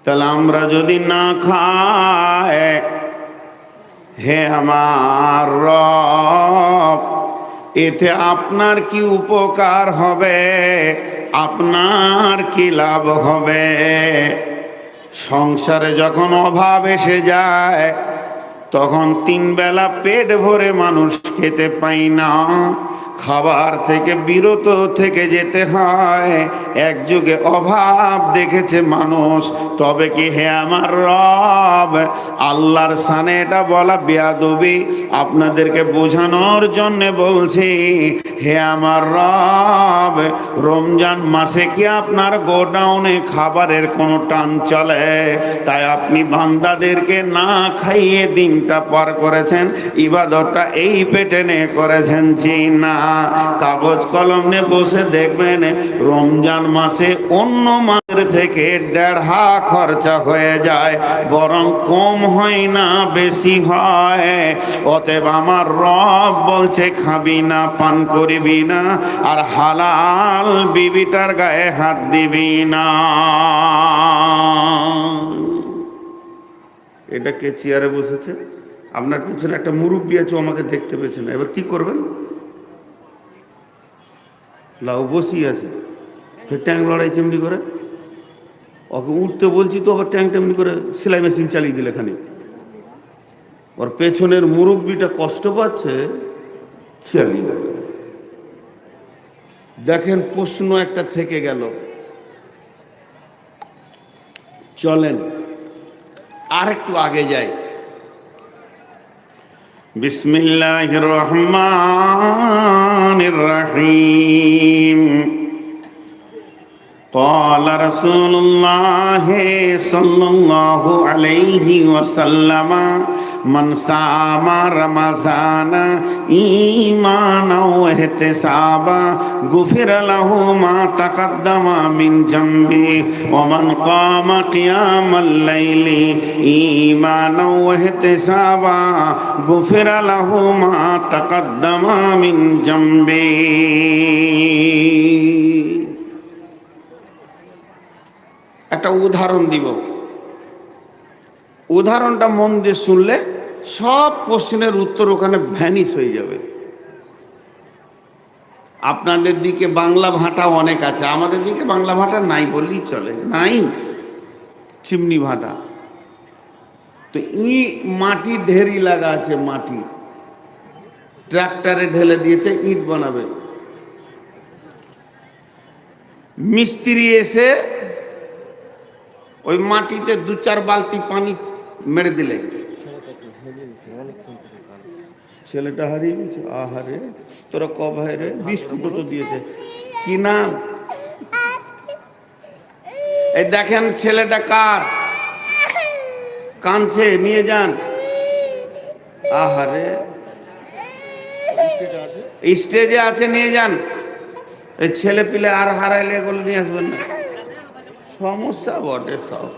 তাহলে আমরা যদি না খাই, হে আমার রব, এতে আপনার কি উপকার হবে, আপনার কি লাভ হবে? সংসারে যখন অভাব এসে যায়, তখন 3 বেলা পেট ভরে মানুষ খেতে পায় না, খাবার থেকে বিরত থেকে যেতে হয়। এক যুগে অভাব দেখেছে মানুষ, তবে কি হে আমার রব, আল্লাহর সানে এটা বলা বেয়াদবি? আপনাদেরকে বোঝানোর জন্য বলছি, হে আমার রব, রমজান মাসে কি আপনার গোডাউনে খাবারের কোনো টান চলে? তাই আপনি বান্দাদেরকে না খাইয়ে দিনটা পার করেছেন, ইবাদতটা এই পেটে নিয়ে করেছেন জি না? কাগজ কলম নিয়ে বসে দেখবেন রমজান মাসে অন্য মাসের থেকে 1.5 খরচা হয়ে যায়, বরং কম হয় না, বেশি হয়। অতএব আমার রব বলছে, খাবি না, পান করবি না, আর হালাল বিবিটার গায়ে হাত দিবি না। এটা কে চেয়ারে বসেছে? আপনার পিছনে একটা মুরব্বী আছে, আমাকে দেখতে পেয়েছে না, এবার কি করবেন? লাউ বসি আছে, ফের ট্যাং লড়াইছে এমনি করে, ওকে উঠতে বলছি তো আবার ট্যাং তেমনি করে সেলাই মেশিন চালিয়ে দিলে খানিক। ওর পেছনের মুরব্বীটা কষ্ট পাচ্ছে, খেয়ালই না। দেখেন, প্রশ্ন একটা থেকে গেল, চলেন আর একটু আগে যাই। বিসমিল্লাহির রহমানির রহিম। قال رسول الله صلى الله عليه وسلم من صام رمضان إيمانا واحتسابا غفر له ما تقدم من ذنبه ومن قام قيام الليل إيمانا واحتسابا غفر له ما تقدم من ذنبه। একটা উদাহরণ দিব, উদাহরণটা মন দিয়ে শুনলে সব প্রশ্নের উত্তর ওখানে ভ্যানিশ হয়ে যাবে। আপনাদের দিকে বাংলা ভাষা অনেক আছে, আমাদের দিকে বাংলা ভাষা নাই বললেই চলে, নাই, চিমনি ভাটা। তো মাটি ঢেরি লাগা আছে, মাটি ট্রাক্টরে ঢেলে দিয়েছে, ইট বানাবে। মিস্ত্রি এসে ওই মাটিতে 2-4 বালতি পানি মেরে দিলে, ছেলেটা হারিয়ে গেছে। আহারে, তোরা ক ভাই রে? বিস্কুটও তো দিয়েছে। কি নাম? এই দেখেন ছেলেটা কার? কাঁদছে, নিয়ে যান। আহারে, স্টেজে আছে, নিয়ে যান। এই ছেলে পিলে আর হারাইলে এগুলো নিয়ে আসবেন না, সমস্যা বটে সব।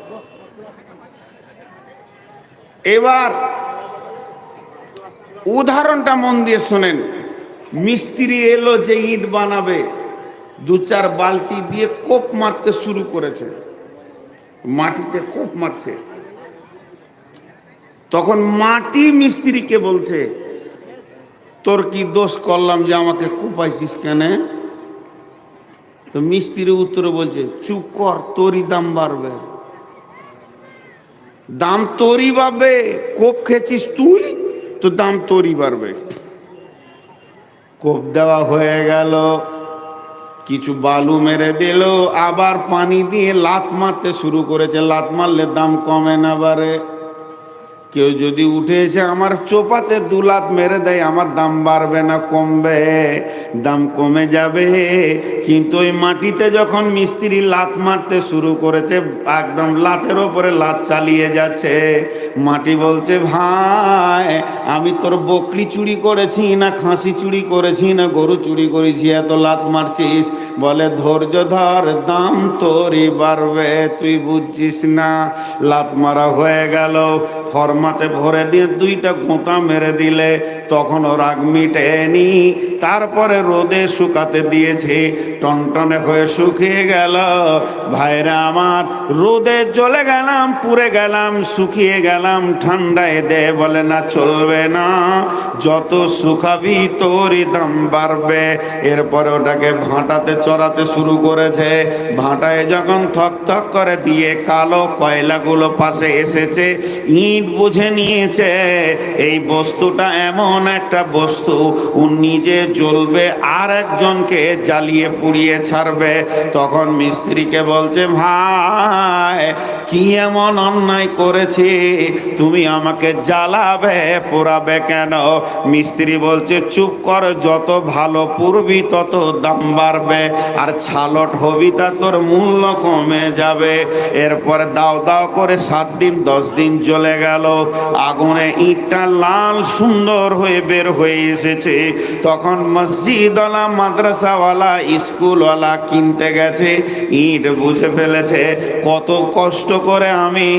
এবার উদাহরণটা মন দিয়ে শোনেন। মিস্ত্রি এলো যে ইট বানাবে, 2-4 বালতি দিয়ে কোপ মারতে শুরু করেছে, মাটিতে কোপ মারছে। তখন মাটি মিস্ত্রিকে বলছে, তোর কি দোষ করলাম যে আমাকে কোপাইছিস কেন? তো মিস্ত্রি উত্তরে বলছে, চুপ কর, তোরই দাম বাড়বে। দাম তোরই বাড়বে, কোপ খেয়েছিস তুই, তো দাম তোরই বাড়বে। কোপ দেওয়া হয়ে গেল, কিছু বালু মেরে দিল, আবার পানি দিয়ে লাত মারতে শুরু করেছে। লাত মারলে দাম কমে না বাড়ে? কেউ যদি উঠে এসে আমার চোপাতে 2 লাত মেরে দেয়, আমার দাম বাড়বে না কমবে? দাম কমে যাবে। কিন্তু ওই মাটিতে যখন মিস্ত্রি লাত মারতে শুরু করেছে, একদম লাতের ওপরে লাত চালিয়ে যাচ্ছে, মাটি বলছে, ভাই আমি তোর বকরি চুরি করেছি না খাসি চুরি করেছি না গরু চুরি করেছি, এত লাত মারছিস? বলে, ধৈর্য ধর, দাম তোরই বাড়বে, তুই বুঝছিস না। লাত মারা হয়ে গেল, ফরমান তামাতে ভরে দিয়ে 2টা গোঁতা মেরে দিলে তখনও রাগ মিটেনি। তারপরে রোদে শুকাতে দিয়েছে, টনটনে হয়ে শুকিয়ে গেল। ভাইরা আমার, রোদে জ্বলে গেলাম, পুড়ে গেলাম, শুকিয়ে গেলাম, ঠান্ডায় দে বলে না, চলবে না, যত শুকাবি তোরই দাম বাড়বে। এরপরে ওটাকে ভাঁটাতে চড়াতে শুরু করেছে। ভাঁটায় যখন থক থক করে দিয়ে কালো কয়লাগুলো পাশে এসেছে, ইট বুঝে নিয়েছে এই বস্তুটা এমন একটা বস্তু ও নিজে জ্বলবে আর একজনকে জ্বালিয়ে পুড়িয়ে ছাড়বে। তখন মিস্ত্রিকে বলছে, ভাই কি এমন অন্যায় করেছি, তুমি আমাকে জ্বালাবে পোড়াবে কেন? মিস্ত্রি বলছে, চুপ কর, যত ভালো পুড়বি তত দাম বাড়বে, আর ছালট হবি তা তোর মূল্য কমে যাবে। এরপরে দাও দাও করে 7 দিন 10 দিন জ্বলে গেল। আগুনে ইটটা লাল সুন্দর হয়ে বের হয়ে এসেছে। তখন মসজিদওয়ালা, মাদ্রাসাওয়ালা, স্কুলওয়ালা কিনতে গেছে, ইট বুঝে ফেলেছে কত কষ্ট করে আমি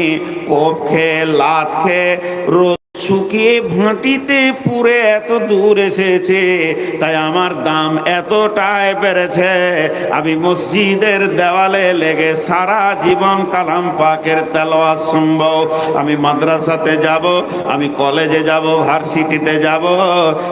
কোপ খেয়ে লাত খেয়ে শুকিয়ে ভাঁটিতে পুরে এত দূর এসেছে, তাই আমার দাম এতটাই বেড়েছে। আমি মসজিদের দেওয়ালে লেগে সারা জীবন কালাম পাকের তেলাওয়াত শুনবো, আমি মাদ্রাসাতে যাব, আমি কলেজে যাব, ভার্সিটিতে যাব,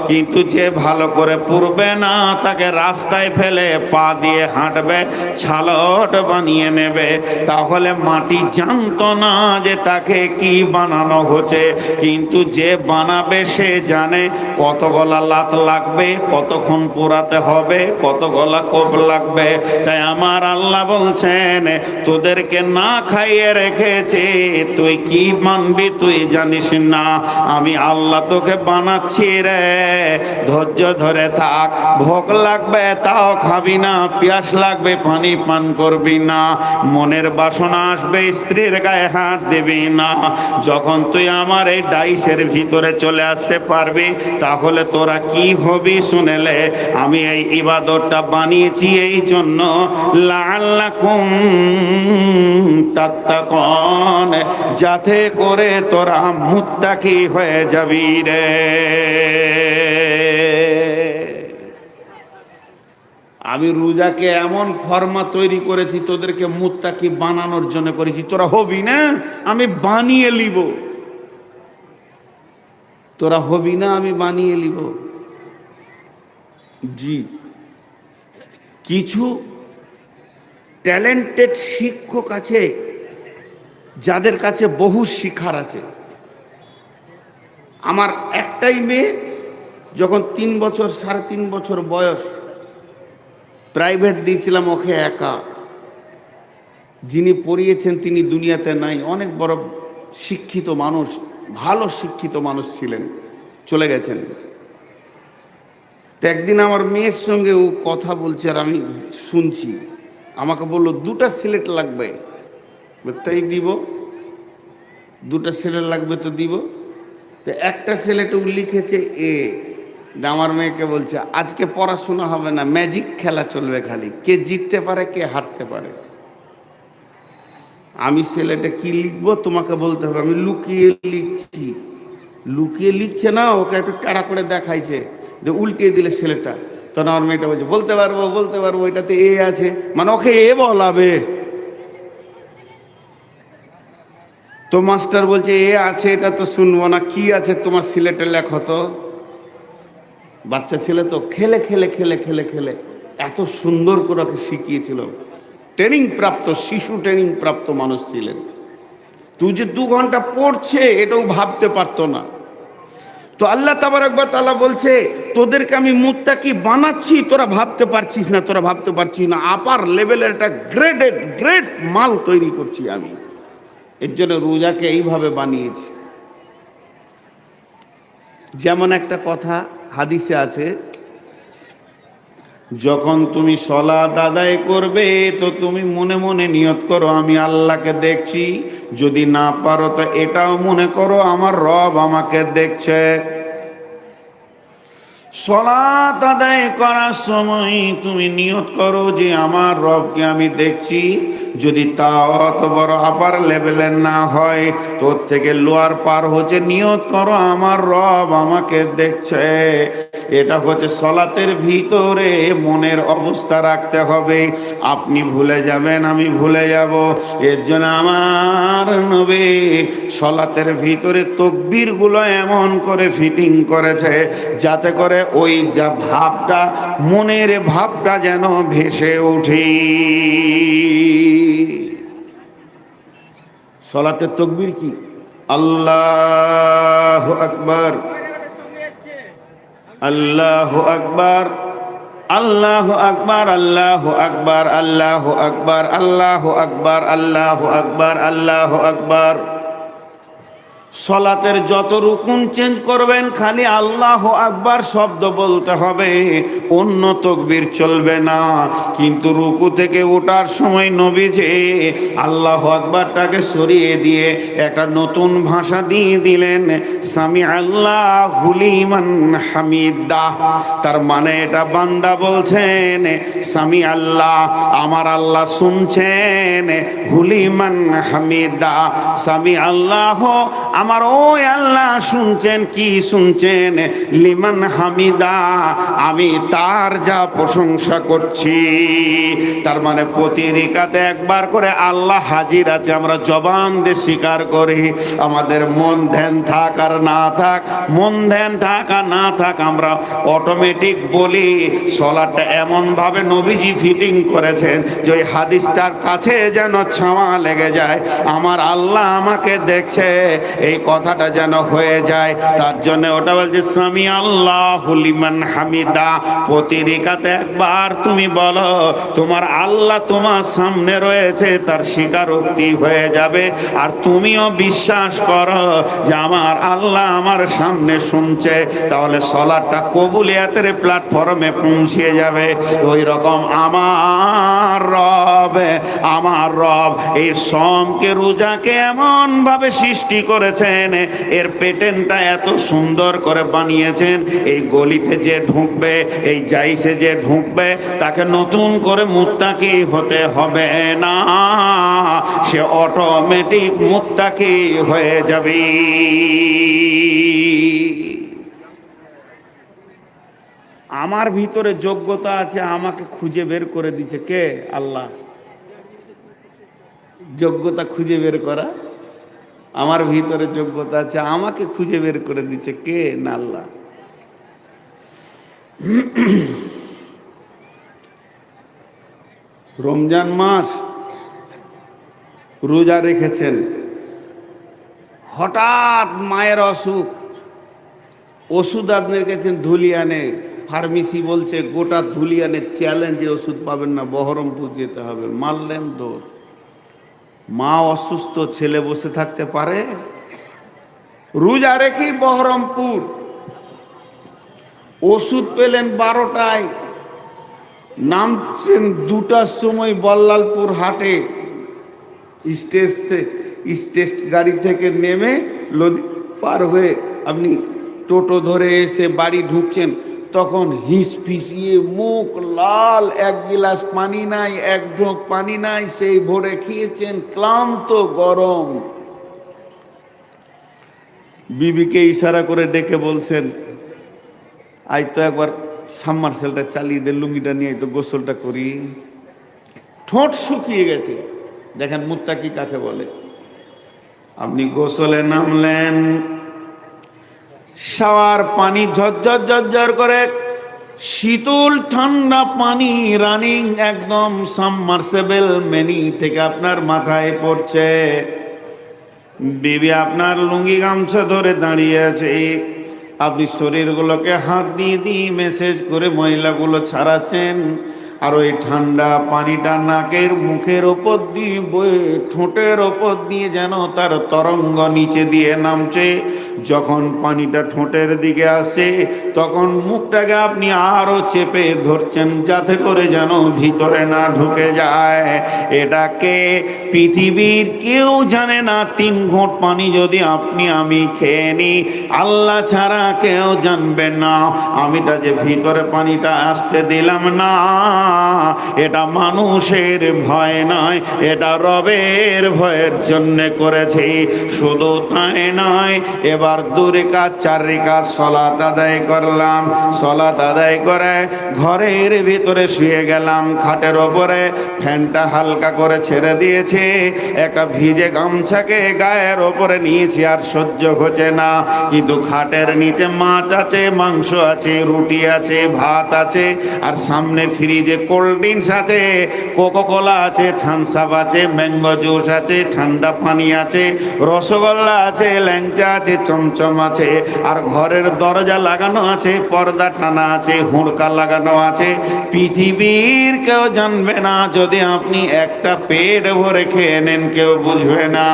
কিন্তু যে ভালো করে পুরবে না তাকে রাস্তায় ফেলে পা দিয়ে হাঁটবে, ছালট বানিয়ে নেবে। তাহলে মাটি জানতো না যে তাকে কি বানানো হচ্ছে, কিন্তু যে বানাবে সে জানে কত গলা লাত লাগবে, কতক্ষণ পোড়াতে হবে, কত গলা কোপ লাগবে। তাই আমার আল্লাহ বলছেন, তোদেরকে না খাইয়ে রেখেছে, তুই কি মানবি তুই জানিস না, আমি আল্লাহ তোকে বানাচ্ছি রে, ধৈর্য ধরে থাক। ভোগ লাগবে তাও খাবি না, পিয়াস লাগবে পানি পান করবি না, মনের বাসনা আসবে স্ত্রীর গায়ে হাত দিবি না। যখন তুই আমার এই ডাইসের ভিতরে চলে আসতে পারবি, তাহলে তোরা কি হবি শুনেলে, আমি এই ইবাদতটা বানিয়েছি এই জন্য, লাআল্লাকুম তাত্তাকুন, যাতে করে তোরা মুত্তাকি হয়ে যাবি রে। আমি রোজাকে এমন ফরমা তৈরি করেছি তোদেরকে মুত্তাকি বানানোর জন্য করেছি, তোরা হবি না আমি বানিয়ে লিব, তোরা হবি না আমি বানিয়ে লিব। জি, কিছু ট্যালেন্টেড শিক্ষক আছে যাদের কাছে বহু শিখার আছে। আমার একটাই মেয়ে যখন 3 বছর 3.5 বছর বয়স, প্রাইভেট দিয়েছিলাম ওকে একা। যিনি পড়িয়েছেন তিনি দুনিয়াতে নাই, অনেক বড় শিক্ষিত মানুষ, ভালো শিক্ষিত মানুষ ছিলেন, চলে গেছেন। তো একদিন আমার মেয়ের সঙ্গে ও কথা বলছে আর আমি শুনছি, আমাকে বললো 2টা সিলেট লাগবে, তাই দিব, 2টা সিলেট লাগবে তো দিব। তো একটা সিলেটে ও লিখেছে এ। আমার মেয়েকে বলছে, আজকে পড়াশোনা হবে না, ম্যাজিক খেলা চলবে, খালি কে জিততে পারে কে হারতে পারে। আমি সিলেটে কি লিখবো তোমাকে বলতে হবে, আমি লুকিয়ে লিখছি। লুকিয়ে লিখছে না, ওকে একটু টাড়া করে দেখাইছে, যে উল্টিয়ে দিলে ছেলেটা। তখন আমার মেয়েটা বলছে, বলতে পারবো বলতে পারবো, এটাতে এ আছে, মানে ওকে এ বলাবে। তো মাস্টার বলছে এ আছে, এটা তো শুনবো না, কি আছে তোমার সিলেটে লেখো তো। বাচ্চা ছেলে তো খেলে খেলে খেলে খেলে খেলে এত সুন্দর করে ওকে শিখিয়েছিল। ট্রেনিং প্রাপ্ত শিশু, ট্রেনিং প্রাপ্ত মানুষ ছিলেন। তুই যে 2 ঘন্টা পড়ছে এটাও ভাবতে পারতো না। তো আল্লাহ তাবারক ওয়া তাআলা বলছে, তোদেরকে আমি মুত্তাকি বানাচ্ছি, তোরা ভাবতে পারছিস না, তোরা ভাবতে পারছিস না, আপার লেভেলের একটা গ্রেট মাল তৈরি করছি আমি। এর জন্য রোজাকে এইভাবে বানিয়েছি। যেমন একটা কথা হাদিসে আছে, যখন তুমি সালাত আদায় করবে তো তুমি মনে মনে নিয়ত করো আমি আল্লাহকে দেখছি, যদি না পারো তো এটাও মনে করো আমার রব আমাকে দেখছে। সালাত আদায় করার সময় তুমি নিয়ত করো যে আমার রবকে আমি দেখছি। যদি তা অত বড় আপার লেভেলের না হয়, তোর থেকে লোয়ার পার হচ্ছে, নিয়ত করো আমার রব আমাকে দেখছে। এটা হচ্ছে সালাতের ভিতরে মনের অবস্থা রাখতে হবে। আপনি ভুলে যাবেন, আমি ভুলে যাব। এর জন্য আমার নবী সালাতের ভিতরে তাকবীরগুলো এমন করে ফিটিং করেছে যাতে করে ওই যা ভাবটা, মনের ভাবটা যেন ভেসে ওঠে। সালাতের তাকবীর কি? আল্লাহু আকবার, আল্লাহু আকবার, আল্লাহু আকবার, আল্লাহু আকবার, আল্লাহু আকবার, আল্লাহু আকবার, আল্লাহু আকবার, আল্লাহু আকবার। সলাতের যত রুকুন চেঞ্জ করবেন খালি আল্লাহু আকবার শব্দ বলতে হবে, অন্য তাকবীর চলবে না। কিন্তু রুকু থেকে ওঠার সময় নবীজি আল্লাহু আকবারটাকে সরিয়ে দিয়ে একটা নতুন ভাষা দিয়ে দিলেন, সামি আল্লাহু লিমান হামিদা। তার মানে এটা বান্দা বলছেন, সামি আল্লাহ, আমার আল্লাহ শুনছেন, হুলিমান হামিদা, সামি আল্লাহ, আমার ওই আল্লাহ শুনছেন। কি শুনছেন? লিমান হামিদা, আমি তার যা প্রশংসা করছি। তার মানে প্রতি রিকাতে একবার করে আল্লাহ হাজির আছে, আমরা জবান দিয়ে স্বীকার করি। আমাদের মন ধ্যান থাক আর না থাক, মন ধ্যান থাক আর না থাক, আমরা অটোমেটিক বলি। সলাটটা এমনভাবে নবীজি ফিটিং করেছেন যে ওই হাদিসটার কাছে যেন ছাওয়া লেগে যায়, আমার আল্লাহ আমাকে দেখছে, এই কথাটা যেন হয়ে যায়। তার জন্য ওটা বলছে সামি আল্লাহু লিমান হামিদা। প্রতি রিকাতে একবার তুমি বলো, তোমার আল্লাহ তোমার সামনে রয়েছে, তার স্বীকারোক্তি হয়ে যাবে। আর তুমিও বিশ্বাস করো যে আমার আল্লাহ আমার সামনে শুনছে, তাহলে সলাটটা কবুলিয়াতের প্ল্যাটফর্মে পৌঁছে যাবে। ওই রকম আমার রব, আমার রব এই সমকে রোজাকে এমন ভাবে সৃষ্টি করেছেন, এর প্যাটার্নটা এত সুন্দর করে বানিয়েছেন, এই গলিতে যে ঢুকবে, এই জাইসে যে ঢুকবে, তাকে নতুন করে মুত্তাকি হতে হবে না, সে অটোমেটিক মুত্তাকি হয়ে যাবে। আমার ভিতরে যোগ্যতা আছে, আমাকে খুঁজে বের করে দিচ্ছে কে? আল্লাহ। যোগ্যতা খুঁজে বের করা, আমার ভিতরে যোগ্যতা আছে, আমাকে খুঁজে বের করে দিচ্ছে কে? না আল্লাহ। রমজান মাস রোজা রেখেছেন, হঠাৎ মায়ের অসুখ, ওষুধ আপনি রেখেছেন ধুলিয়ানে, ফার্মেসি বলছে গোটা ধুলিয়ানে চ্যালেঞ্জে ওষুধ পাবেন না, বহরমপুর যেতে হবে। মারলেন দৌড়। মা অসুস্থ, ছেলে বসে থাকতে পারে? রোজা রেখেই বহরমপুর, ওষুধ পেলেন 12টায়, নামছেন 2টার সময় বল্লালপুর হাটে। স্টেজ গাড়ি থেকে নেমে নদী পার হয়ে আপনি টোটো ধরে এসে বাড়ি ঢুকছেন, তখন হিস ফিসিয়ে মুখ লাল, এক গিলাস পানি নাই, এক ঢোক পানি নাই, সেই ভোরে খেয়েছেন, ক্লান্ত, গরম। বিবিকে ইশারা করে ডেকে বলছেন, আই তো একবার সাবমার্সেলটা চালিয়ে দে, লুঙ্গিটা নিয়ে তো গোসলটা করি। ঠোঁট শুকিয়ে গেছে। দেখেন মুত্তাকি কাকে বলে। আপনি গোসলে নামলেন, শাওয়ার পানি ঝরঝর ঝরঝর করে, শীতল ঠান্ডা পানি রানিং একদম সাবমার্সেবল মেনি থেকে আপনার মাথায় পড়ছে। বিবি আপনার লুঙ্গি গামছা ধরে দাঁড়িয়ে আছে, আপনি শরীরগুলোকে হাত দিয়ে দিয়ে মেসেজ করে ময়লাগুলো ছাড়াচ্ছেন। আর ওই ঠান্ডা পানিটা নাকের মুখের ওপর দিয়ে বয়ে ঠোঁটের ওপর দিয়ে যেন তার তরঙ্গ নিচে দিয়ে নামছে। যখন পানিটা ঠোঁটের দিকে আসে তখন মুখটাকে আপনি আরো চেপে ধরছেন যাতে করে যেন ভিতরে না ঢুকে যায়। এটাকে পৃথিবীর কেউ জানে না। 3 ঘোঁট পানি যদি আপনি আমি খেয়ে নিই, আল্লাহ ছাড়া কেউ জানবে না। আমিটা যে ভিতরে পানিটা আসতে দিলাম না, এটা মানুষের ভয় নয়, এটা রবের ভয়ের জন্য করেছি। শুধু তাই নয়, এবার 2 রেখাত 4 রেখাত সালাত আদায় করলাম। সালাত আদায় করে ঘরের ভিতরে শুয়ে গেলাম। খাটের ওপরে ফ্যানটা হালকা করে ছেড়ে দিয়েছে, একটা ভিজে গামছাকে গায়ের ওপরে নিয়েছি, আর সহ্য হচ্ছে না। কিন্তু খাটের নিচে মাছ আছে, মাংস আছে, রুটি আছে, ভাত আছে, আর সামনে ফ্রিজে কোল্ড ড্রিঙ্কস আছে, কোকোকোলা আছে, থামস আপ আছে, ম্যাঙ্গো জুস আছে, ঠান্ডা পানি আছে, রসগোল্লা আছে, ল্যাংচা আছে, চমচম আছে, আর ঘরের দরজা লাগানো আছে, পর্দা টানা আছে, হুড়কা লাগানো আছে। পৃথিবীর কেউ জানবে না। যদি আপনি একটা পেট ভরে খেয়ে নেন, কেউ বুঝবে না।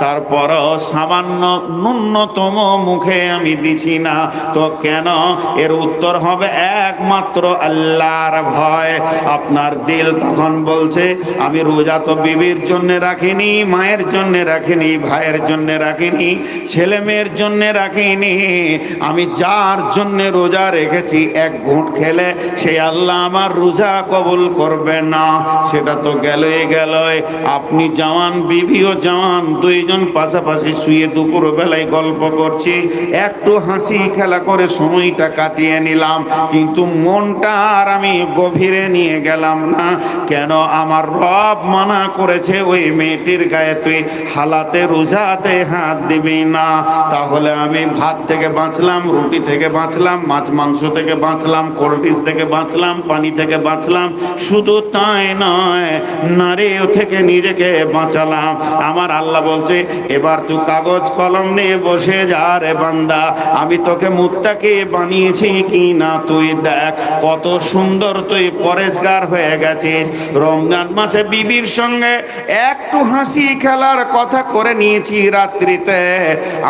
তারপরও সামান্য ন্যূনতম মুখে আমি দিছি না তো কেন? এর উত্তর হবে একমাত্র আল্লাহর ভয়। আপনার দিল তখন বলছে, আমি রোজা তো বিবির জন্য রাখিনি, মায়ের জন্য রাখিনি, ভাইয়ের জন্য রাখিনি, ছেলে মেয়ের জন্য রাখিনি, আমি যার জন্য রোজা রেখেছি 1 ঘুঁট খেলে সেই আল্লাহ আমার রোজা কবুল করবে না। সেটা তো গেলই গেল। আপনি জওয়ান, বিবিও জওয়ান, 2 জন পাশাপাশি শুয়ে দুপুর বেলায় গল্প করছি, একটু হাসি খেলা করে সময়টা কাটিয়ে নিলাম, কিন্তু মনটা আর আমি গভীরে নিয়ে গেলাম না। কেন? আমার রব মানা করেছে ওই মেয়েটির গায়ে তুই হালাতে রোজাতে হাত দিবি না। তাহলে আমি ভাত থেকে বাঁচলাম, রুটি থেকে বাঁচলাম, মাছ মাংস থেকে বাঁচলাম, কোল্ড ড্রিঙ্কস থেকে বাঁচলাম, পানি থেকে বাঁচলাম। শুধু তাই নয়, নারীও থেকে নিজেকে বাঁচালাম। আমার আল্লাহ বলছে, এবার তুই কাগজ কলম নিয়ে বসে যা রে বান্দা, আমি তোকে মুত্তাকি বানিয়েছি কি না তুই দেখ। কত সুন্দর তুই পরেজগার হয়ে গেছিস। রমজান মাসে বিবির সঙ্গে একটু হাসি খেলার কথা করে নিয়েছি, রাত্রিতে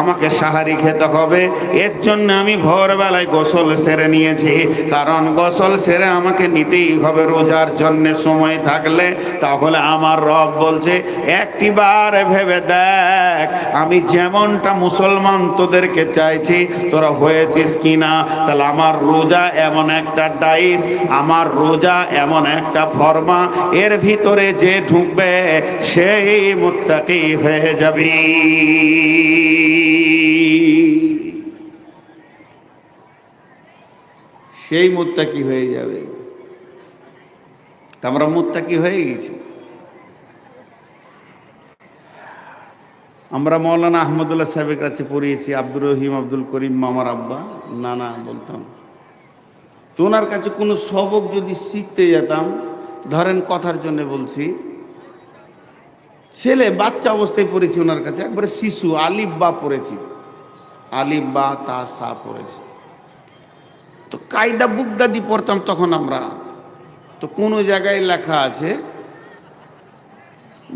আমাকে সাহারি খেতে হবে, এর জন্য আমি ভোরবেলায় গোসল সেরে নিয়েছি। কারণ গোসল সেরে আমাকে নিতেই হবে রোজার জন্য সময় থাকলে। তাহলে আমার রব বলছে, একটিবার ভেবে দেখ আমি যেমনটা মুসলমান তোদেরকে চাইছি তোরা হয়েছিস কিনা। তাহলে আমার রোজা এমন একটা ডাইস, আমার রোজা এমন একটা ফরমা, এর ভিতরে যে ঢুকবে সেই মুত্তাকি হয়ে যাবে। সেই মুত্তাকি হয়ে যাবে। আমরা মুত্তাকি হয়ে গেছি। আমরা মৌলানা আহমদুল্লাহ সাহেবের কাছে পড়িয়েছি, আব্দুর রহিম আব্দুল করিম মামার আব্বা, নানা বলতাম। তো ওনার কাছে কোনো সবক যদি শিখতে যেতাম, ধরেন কথার জন্য বলছি, ছেলে বাচ্চা অবস্থায় পড়েছি ওনার কাছে, একবারে শিশু, আলিফ বা পড়েছি, আলিফ বা তা সা পড়েছি। তো কায়দা বুগদাদি পড়তাম তখন আমরা। তো কোনো জায়গায় লেখা আছে,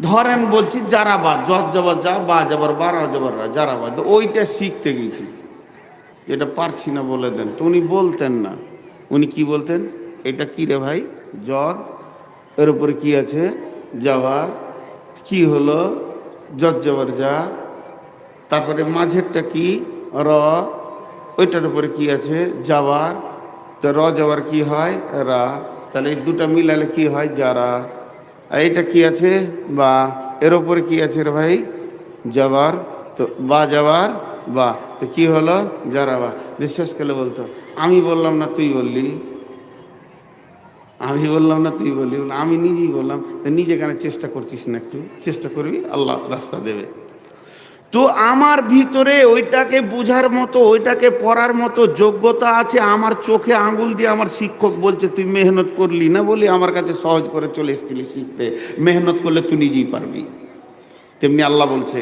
ধরেন বলছি জারাবা, জজ জবর যা, বা জবর বা, রা জবর রা, জারাবা। তো ওইটা শিখতে গেছি, এটা পারছি না বলে দেন। তো উনি বলতেন না, উনি কি বলতেন, এটা কি রে ভাই, জজ, এর উপরে কি আছে, জবর, কি হলো, জজ জবর যা, তারপরে মাঝেরটা কি, র, ওইটার উপরে কি আছে, জাবার, তো র জবর কি হয়, রা, তাহলে এই দুটা মিলালে কি হয়, যারা। এইটা কি আছে, বা, এর উপরে কি আছে রে ভাই, জবর, তো বা জবর বা, তো কি হলো, যারা বা। বিশ্বাস করলে বলতো, আমি বললাম না তুই বললি, আমি বললাম না তুই বললি, আমি নিজেই বললাম। তো নিজে কেন চেষ্টা করছিস না? একটু চেষ্টা করবি, আল্লাহ রাস্তা দেবে। তো আমার ভিতরে ওইটাকে বুঝার মতো, ওইটাকে পড়ার মতো যোগ্যতা আছে। আমার চোখে আঙ্গুল দিয়ে আমার শিক্ষক বলছে, তুই মেহনত করলি না বলি আমার কাছে সহজ করে চলে এসেছিলি শিখতে। মেহনত করলে তুই নিজেই পারবি। তেমনি আল্লাহ বলছে,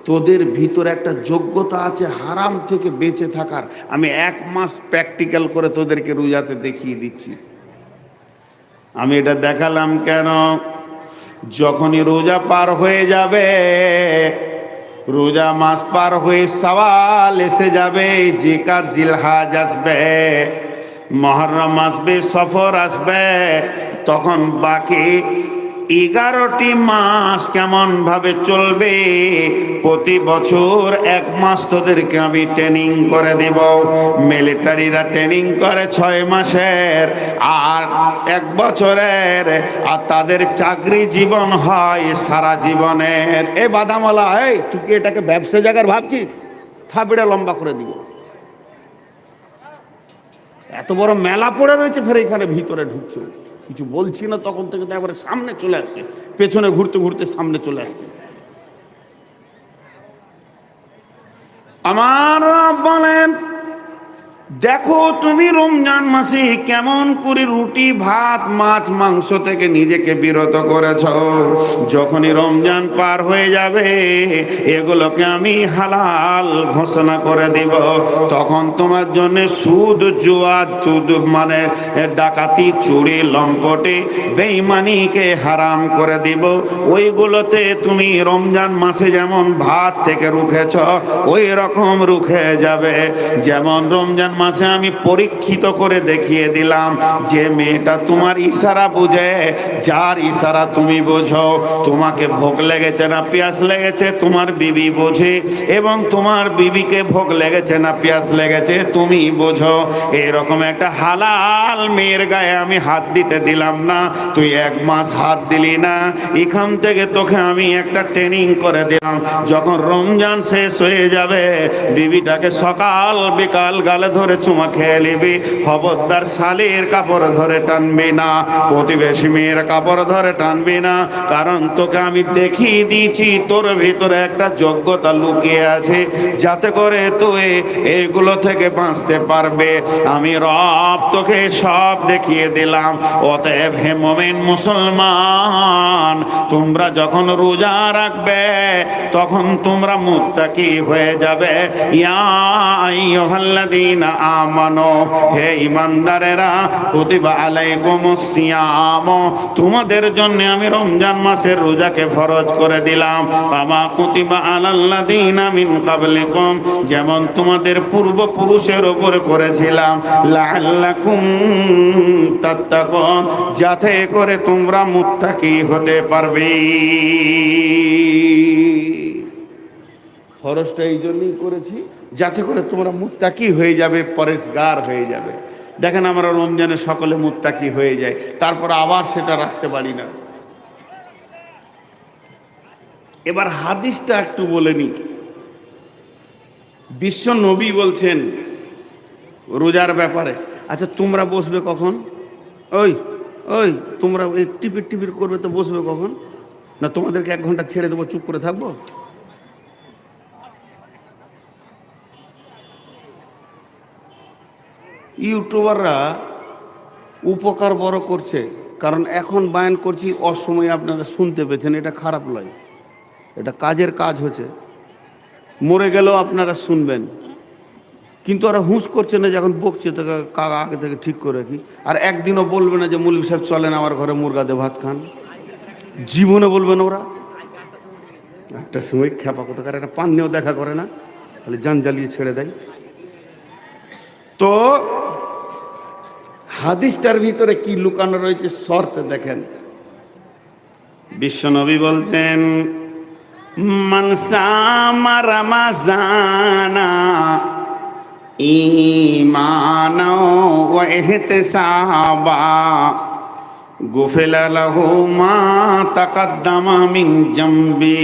তোদের ভিতরে একটা যোগ্যতা আছে হারাম থেকে বেঁচে থাকার। আমি 1 মাস প্র্যাকটিক্যাল করে তোদেরকে রোজাতে দেখিয়ে দিচ্ছি। আমি এটা দেখালাম কেন? যখনই রোজা পার হয়ে যাবে, রোজা মাস পার হয়ে শাওয়াল এসে যাবে, জিলকাদ জিলহজ আসবে, মুহররম আসবে, সফর আসবে, তখন বাকি 11টি মাস কেমন ভাবে চলবে? প্রতি বছর 1 মাস তোদেরকে আমি ট্রেনিং করে দেব। মিলিটারিরা ট্রেনিং করে 6 মাসের আর 1 বছরের, আর তাদের চাকরি জীবন হয় সারা জীবনের। এ বাদামওয়ালা, এই তুই কি এটাকে ব্যবসা জায়গার ভাবছিস? থাপড়ে লম্বা করে দিব। এত বড় মেলা পড়ে রয়েছে, ফের এখানে ভিতরে ঢুকছে, কিছু বলছি না, তখন থেকে তো একবারে সামনে চলে আসছে, পেছনে ঘুরতে ঘুরতে সামনে চলে আসছে। আমার বলেন, দেখো তুমি রমজান মাসে কেমন করে রুটি ভাত মাছ মাংস থেকে নিজেকে বিরত করেছ। যখনই রমজান পার হয়ে যাবে, এগুলোকে আমি হালাল ঘোষণা করে দিব। তখন তোমার জন্য সুদ জুয়া মানে ডাকাতি চুরি লম্পটে বেঈমানিকে হারাম করে দিব। ওইগুলোতে তুমি রমজান মাসে যেমন ভাত থেকে রুখেছ, ওই রকম রুখে যাবে। যেমন রমজান মাসে আমি পরীক্ষিত করে দেখিয়ে দিলাম যে মেয়েটা তোমার ইশারা বুঝে, যার ইশারা তুমি বোঝো, তোমাকে ভোগ লেগেছে না পিয়াস লেগেছে তোমার বিবি বোঝে, এবং তোমার বিবিকে ভোগ লেগেছে না পিয়াস লেগেছে তুমি বোঝো। এরকম একটা হালাল মেয়ের গায়ে আমি হাত দিতে দিলাম না। তুই 1 মাস হাত দিলি না, এখান থেকে তোকে আমি একটা ট্রেনিং করে দিলাম। যখন রমজান শেষ হয়ে যাবে, বিবিটাকে সকাল বিকাল গালে ধরে চুমা খেয়ে নিবি। খবরদার শালীর কাপড় ধরে টানবি না, প্রতিবেশী মেয়ের কাপড় ধরে টানবি না, কারণ তোকে আমি দেখিয়ে দিয়েছি তোর ভিতরে একটা যোগ্যতা লুকিয়ে আছে, যাতে করে তুই এগুলো থেকে বাঁচতে পারবে। আমি রব তোকে সব দেখিয়ে দিলাম। অতএব হে মুমিন মুসলমান, তোমরা যখন রোজা রাখবে, তখন তোমরা মুত্তাকি হয়ে যাবে। ইয়া আইয়ুহাল্লাযীনা আমানু, হে ঈমানদারেরা, কুতিবা আলাইকুমুস সিয়াম, তোমাদের জন্য আমি রমজান মাসের রোজাকে ফরজ করে দিলাম। কামা কুতিবা আলাল্লাযীনা মিন ক্বাবলিকুম, যেমন তোমাদের পূর্বপুরুষের উপরে করেছিলাম, লাআল্লাকুম তাত্তাকুন, যাতে করে তোমরা মুত্তাকি হতে পারবে। ফরজটা এই জন্যই করেছি যাতে করে তোমরা মুত্তাকি হয়ে যাবে, পরেজগার হয়ে যাবে। দেখেন আমরা রমজানে সকলে মুত্তাকি হয়ে যায়, তারপর আবার সেটা রাখতে পারি না। এবার হাদিসটা একটু বলে নি। বিশ্ব নবী বলছেন রোজার ব্যাপারে, আচ্ছা তোমরা বসবে কখন? ওই ওই তোমরা ওই টিপির টিপির করবে তো বসবে কখন? না তোমাদেরকে 1 ঘন্টা ছেড়ে দেবো, চুপ করে থাকবো? ইউটিউবাররা উপকার বড় করছে, কারণ এখন বায়ান করছি অসময়ে আপনারা শুনতে পেয়েছেন, এটা খারাপ নয়, এটা কাজের কাজ হচ্ছে। মরে গেলেও আপনারা শুনবেন, কিন্তু ওরা হুঁশ করছে না, যখন বকছে তো কাকা আগে থেকে ঠিক করে রাখি। আর একদিনও বলবে না যে মৌলভী সাহেব চলেন আমার ঘরে মুরগা দিয়ে ভাত খান, জীবনে বলবেন ওরা। একটা সময় খেপা কোথাকার একটা পান্নেও দেখা করে না, তাহলে জান জ্বালিয়ে ছেড়ে দেয়। তো হাদিসটার ভিতরে কি লুকানো রয়েছে শর্ত দেখেন। বিশ্বনবী বলছেন, মান সামা রমাযানা ঈমানা ওয়া ইহতিসাবা গুফিরা লাহু মা তাকাদ্দামা মিন জামবি।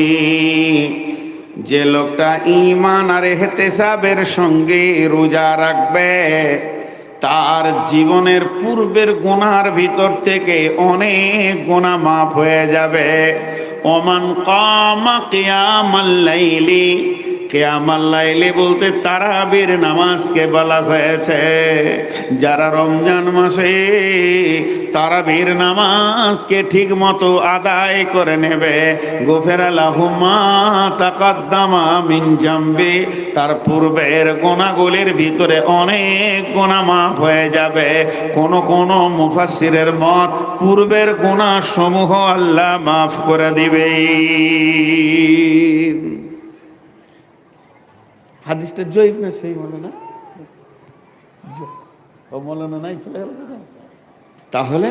যে লোকটা ঈমান আর ইহতিসাবের সঙ্গে রোজা রাখবে, তার জীবনের পূর্বের গুনার ভিতর থেকে অনেক গুনাহ মাফ হয়ে যাবে। ওমান কামা কিয়ামাল লাইলি, কিয়ামাল লাইলে বলতে তারাবির নামাজকে বলা হয়েছে। যারা রমজান মাসে তারাবির নামাজকে ঠিক মতো আদায় করে নেবে, গুফিরা লাহু মা তাকাদ্দামা মিন জামবি, তার পূর্বের গুনাহগুলির ভিতরে অনেক গুনাহ মাফ হয়ে যাবে। কোন কোন মুফাসসিরের মত পূর্বের গুনাহ সমূহ আল্লাহ মাফ করে দিবে। হাদিসটা জয়ীফ না সেই মৌলানা? ও মৌলানা নাই, চলে গেল। তাহলে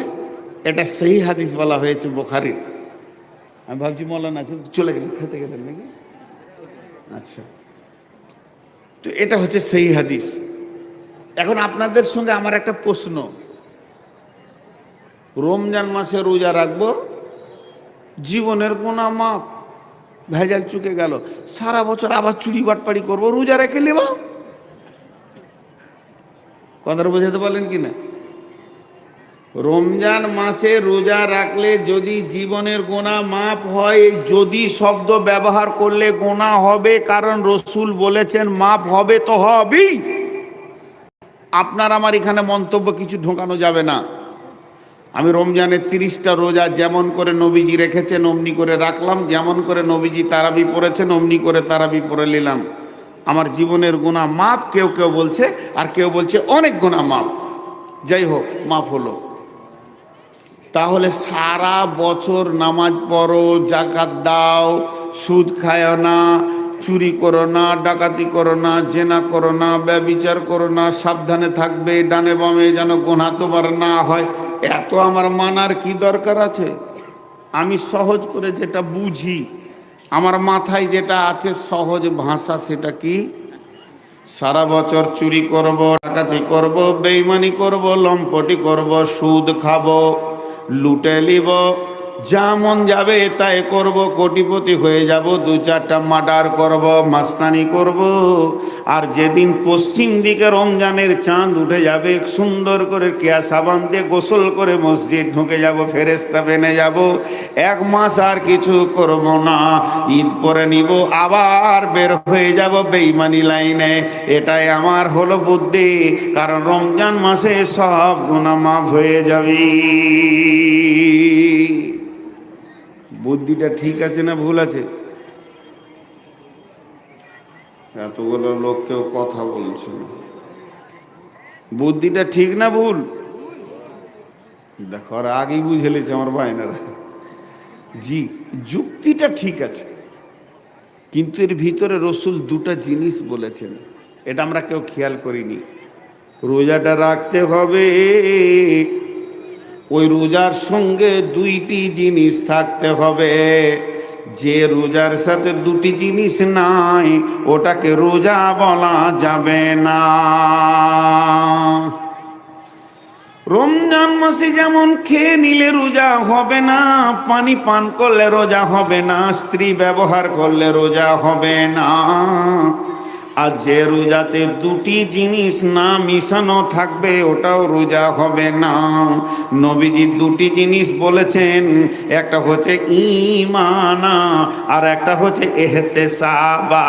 এটা সেই হাদিস বলা হয়েছে বুখারীর। আমি ভাবছি মৌলানা চলে গেলেন, খেতে গেলেন নাকি? আচ্ছা, তো এটা হচ্ছে সেই হাদিস। এখন আপনাদের সঙ্গে আমার একটা প্রশ্ন, রমজান মাসে রোজা রাখবো, জীবনের গুনাহ মাপ, ভেজাল চুকে গেল, সারা বছর আবার চুরি বাটপাড়ি করবো, রোজা রেখে নেব? কথাটা বোঝাতে পারলেন কিনা? রমজান মাসে রোজা রাখলে যদি জীবনের গুনাহ মাপ হয়, যদি শব্দ ব্যবহার করলে গুনাহ হবে, কারণ রসুল বলেছেন মাপ হবে তো হবেই। আপনার আমার এখানে মন্তব্য কিছু ঢোকানো যাবে না। আমি রমজানের 30টা রোজা যেমন করে নবীজি রেখেছেন অমনি করে রাখলাম, যেমন করে নবীজি তারাবি পড়েছেন অমনি করে তারাবি পড়ে নিলাম। আমার জীবনের গুনাহ মাপ কেউ কেউ বলছে, আর কেউ বলছে অনেক গুনাহ মাপ। যাই হোক, মাপ হলো। তাহলে সারা বছর নামাজ পড়ো, যাকাত দাও, সুদ খায় না, চুরি করো না, ডাকাতি করো না, জেনা করো না, ব্যভিচার করো না, সাবধানে থাকবে, ডানে বামে যেন গুনাহ তোমার না হয়, এত আমার মানার কি দরকার আছে? আমি সহজ করে যেটা বুঝি, আমার মাথায় যেটা আছে সহজ ভাষা, সেটা কি? সারা বছর চুরি করব, ডাকাতি করব, বেঈমানি করব, লম্পটি করব, সুদ খাবো, লুটে নিব, যা মন যাবে তাই করব, কোটিপতি হয়ে যাব, 2-4টা মার্ডার করব, মাস্তানি করব। আর যেদিন পশ্চিম দিকে রমজানের চাঁদ উঠে যাবে, সুন্দর করে কেয়া সাবান দিয়ে গোসল করে মসজিদ ঢুকে যাব, ফেরেশতা বেনে যাব, 1 মাস আর কিছু করব না, ঈদ পরে নিব, আবার বের হয়ে যাব বেঈমানি লাইনে। এটাই আমার হলো বুদ্ধি, কারণ রমজান মাসে সব গুনাহ মাফ হয়ে যাবে। বুদ্ধিটা ঠিক আছে না ভুল আছে? এতগুলো লোক কেউ কথা বলছে না। বুদ্ধিটা ঠিক না ভুল? দেখো, আর আগেই বুঝে লেছে আমার ভাইনারা। জি, যুক্তিটা ঠিক আছে, কিন্তু এর ভিতরে রসুল 2টা জিনিস বলেছেন, এটা আমরা কেউ খেয়াল করিনি। রোজাটা রাখতে হবে, ওই রোজার সঙ্গে 2টি জিনিস থাকতে হবে। যে রোজার সাথে 2টি জিনিস নাই, ওটাকে রোজা বলা যাবে না। রমজান মাসে যেমন খেয়ে নিলে রোজা হবে না, পানি পান করলে রোজা হবে না, স্ত্রী ব্যবহার করলে রোজা হবে না, আর যে রোজাতে 2টি জিনিস না মিশানো থাকবে ওটাও রোজা হবে না। নবীজি 2টি জিনিস বলেছেন, একটা হচ্ছে ঈমানা, আর একটা হচ্ছে ইহতিসাবা।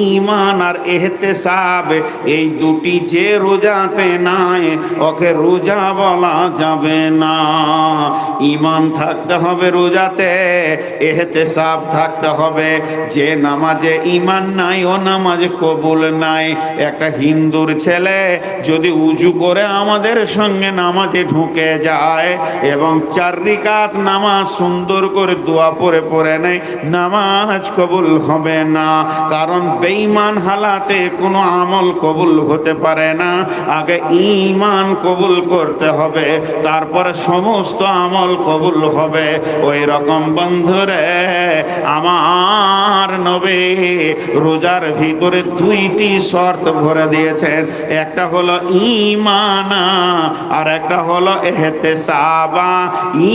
ঈমান আর ইহতিসাব, এই 2টি যে রোজাতে নাই, ওকে রোজা বলা যাবে না। ঈমান থাকতে হবে রোজাতে, ইহতিসাব থাকতে হবে। যে নামাজে ঈমান নাই, ও নামাজ কবুল নাই। একটা হিন্দুর ছেলে যদি উজু করে আমাদের সঙ্গে নামাজে ঢুকে যায় এবং 4 রাকাত নামাজ সুন্দর করে দোয়া পড়ে পড়ে নেয়, নামাজ কবুল হবে না। কারণ বেঈমান হালাতে কোনো আমল কবুল হতে পারে না। আগে ঈমান কবুল করতে হবে, তারপরে সমস্ত আমল কবুল হবে। ওই রকম বন্ধুরে, আমার নবী রোজার ভিতরে 2টি শর্ত ভরে দিয়েছেন, একটা হলো ঈমানা আর একটা হলো ইহতিসাবা।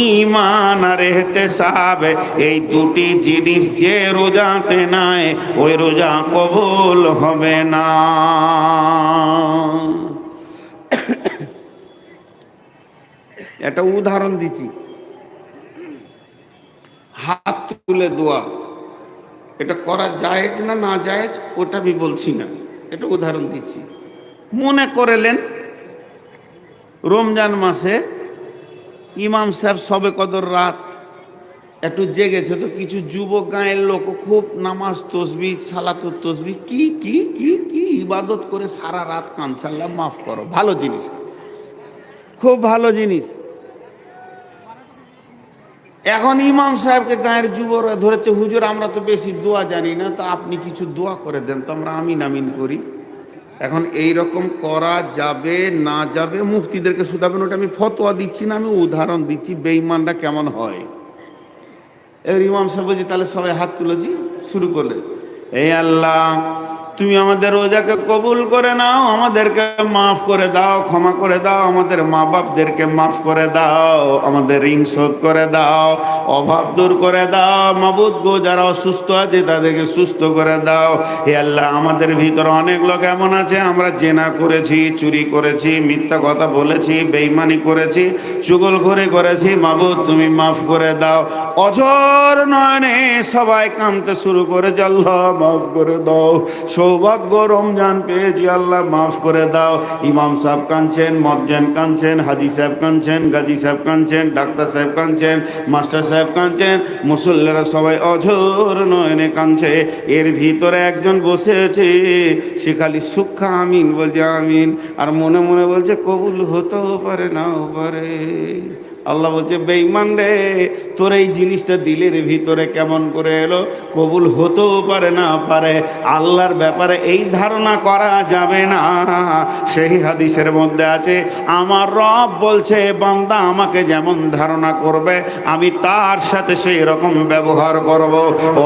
ঈমান আর ইহতিসাব, এই 2টি জিনিস যে রোজাতে নাই, ওই রোজা কবুল হবে না। একটা উদাহরণ দিচ্ছি, হাত তুলে দোয়া, এটা করা জায়েজ না না জায়েজ ওটা আমি বলছি না, এটা উদাহরণ দিচ্ছি। মনে করলেন রমজান মাসে ইমাম সাহেব সবে কদর রাত একটু জেগেছে, তো কিছু যুবক গাঁয়ের লোক খুব নামাজ তসবিহ সালাতুত তসবিহ কি কি কি কি ইবাদত করে সারা রাত কাঁদছে। আল্লাহ মাফ করো, ভালো জিনিস, খুব ভালো জিনিস। এখন ইমাম সাহেবকে গায়ের যুবকরা ধরেছে, হুজুর আমরা তো বেশি দোয়া জানি না, তো আপনি কিছু দোয়া করে দেন তো আমরা আমিন আমিন করি। এখন এই রকম করা যাবে না যাবে মুফতিদেরকে শুধাবেন, ওটা আমি ফতোয়া দিচ্ছি না, আমি উদাহরণ দিচ্ছি বেঈমানরা কেমন হয়। এবার ইমাম সাহেব বলছি তাহলে সবাই হাত তুলেছি, শুরু করলে এই আল্লাহ তুমি আমাদের রোজাকে কবুল করে নাও, আমাদেরকে মাফ করে দাও, ক্ষমা করে দাও, আমাদের মা বাপদেরকে মাফ করে দাও, আমাদের ঋণ শোধ করে দাও, অভাব দূর করে দাও, মাবুদ গো যারা অসুস্থ আছে তাদেরকে সুস্থ করে দাও। হে আল্লাহ আমাদের ভিতরে অনেক লোক এমন আছে আমরা জেনা করেছি, চুরি করেছি, মিথ্যা কথা বলেছি, বেঈমানি করেছি, চুগলখড়ি করেছি, মাবুদ তুমি মাফ করে দাও। অঝর নয়নে সবাই কাঁদতে শুরু করেছে, আল্লাহ মাফ করে দাও, সৌভাগ্য রমজান পেয়েছি, আল্লাহ মাফ করে দাও। ইমাম সাহেব কাঁদছেন, মজ্জেন কাঁদছেন, হাজি সাহেব কাঁদছেন, গাজী সাহেব কাঁদছেন, ডাক্তার সাহেব কাঁদছেন, মাস্টার সাহেব কাঁদছেন, মুসল্লিরা সবাই অঝোর নয়নে কাঁদছে। এর ভিতরে একজন বসে আছে, সে খালি সুখা আমিন বলছে আমিন, আর মনে মনে বলছে কবুল হতেও পারে নাও পারে। আল্লাহ বলছে বেঈমান রে, তোর এই জিনিসটা দিলের ভিতরে কেমন করে এলো, কবুল হতেও পারে না পারে, আল্লাহর ব্যাপারে এই ধারণা করা যাবে না। সেই হাদিসের মধ্যে আছে আমার রব বলছে বান্দা আমাকে যেমন ধারণা করবে আমি তার সাথে সেই রকম ব্যবহার করব।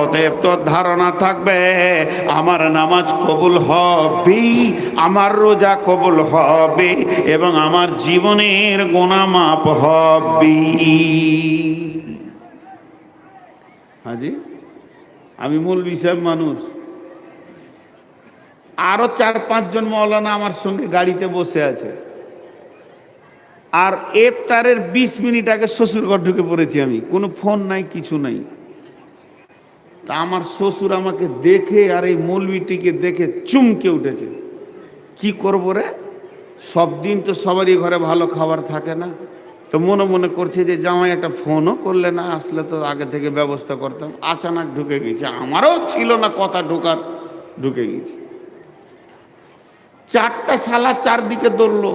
অতএব তোর ধারণা থাকবে আমার নামাজ কবুল হবে, আমার রোজা কবুল হবে এবং আমার জীবনের গুনাহ মাফ হবে। হাজি আমি মৌলভী সাহেব মানুষ, আরো 4-5 জন মাওলানা আমার সঙ্গে গাড়িতে বসে আছে, আর ইফতারের 20 মিনিট আগে শ্বশুর ঘর ঢুকে পড়েছি আমি, কোনো ফোন নাই কিছু নাই। তা আমার শ্বশুর আমাকে দেখে আর এই মৌলভীটিকে দেখে চুমকে উঠেছে, কি করবো রে, সব দিন তো সবারই ঘরে ভালো খাবার থাকে না, তো মনে মনে করছে যে জামাই একটা ফোনও করলে না, আসলে তো আগে থেকে ব্যবস্থা করতাম। আচানক ঢুকে গেছে, আমারও ছিল না কথা ঢোকার, ঢুকে গেছে। 4টা শালা চারদিকে দৌড়লো।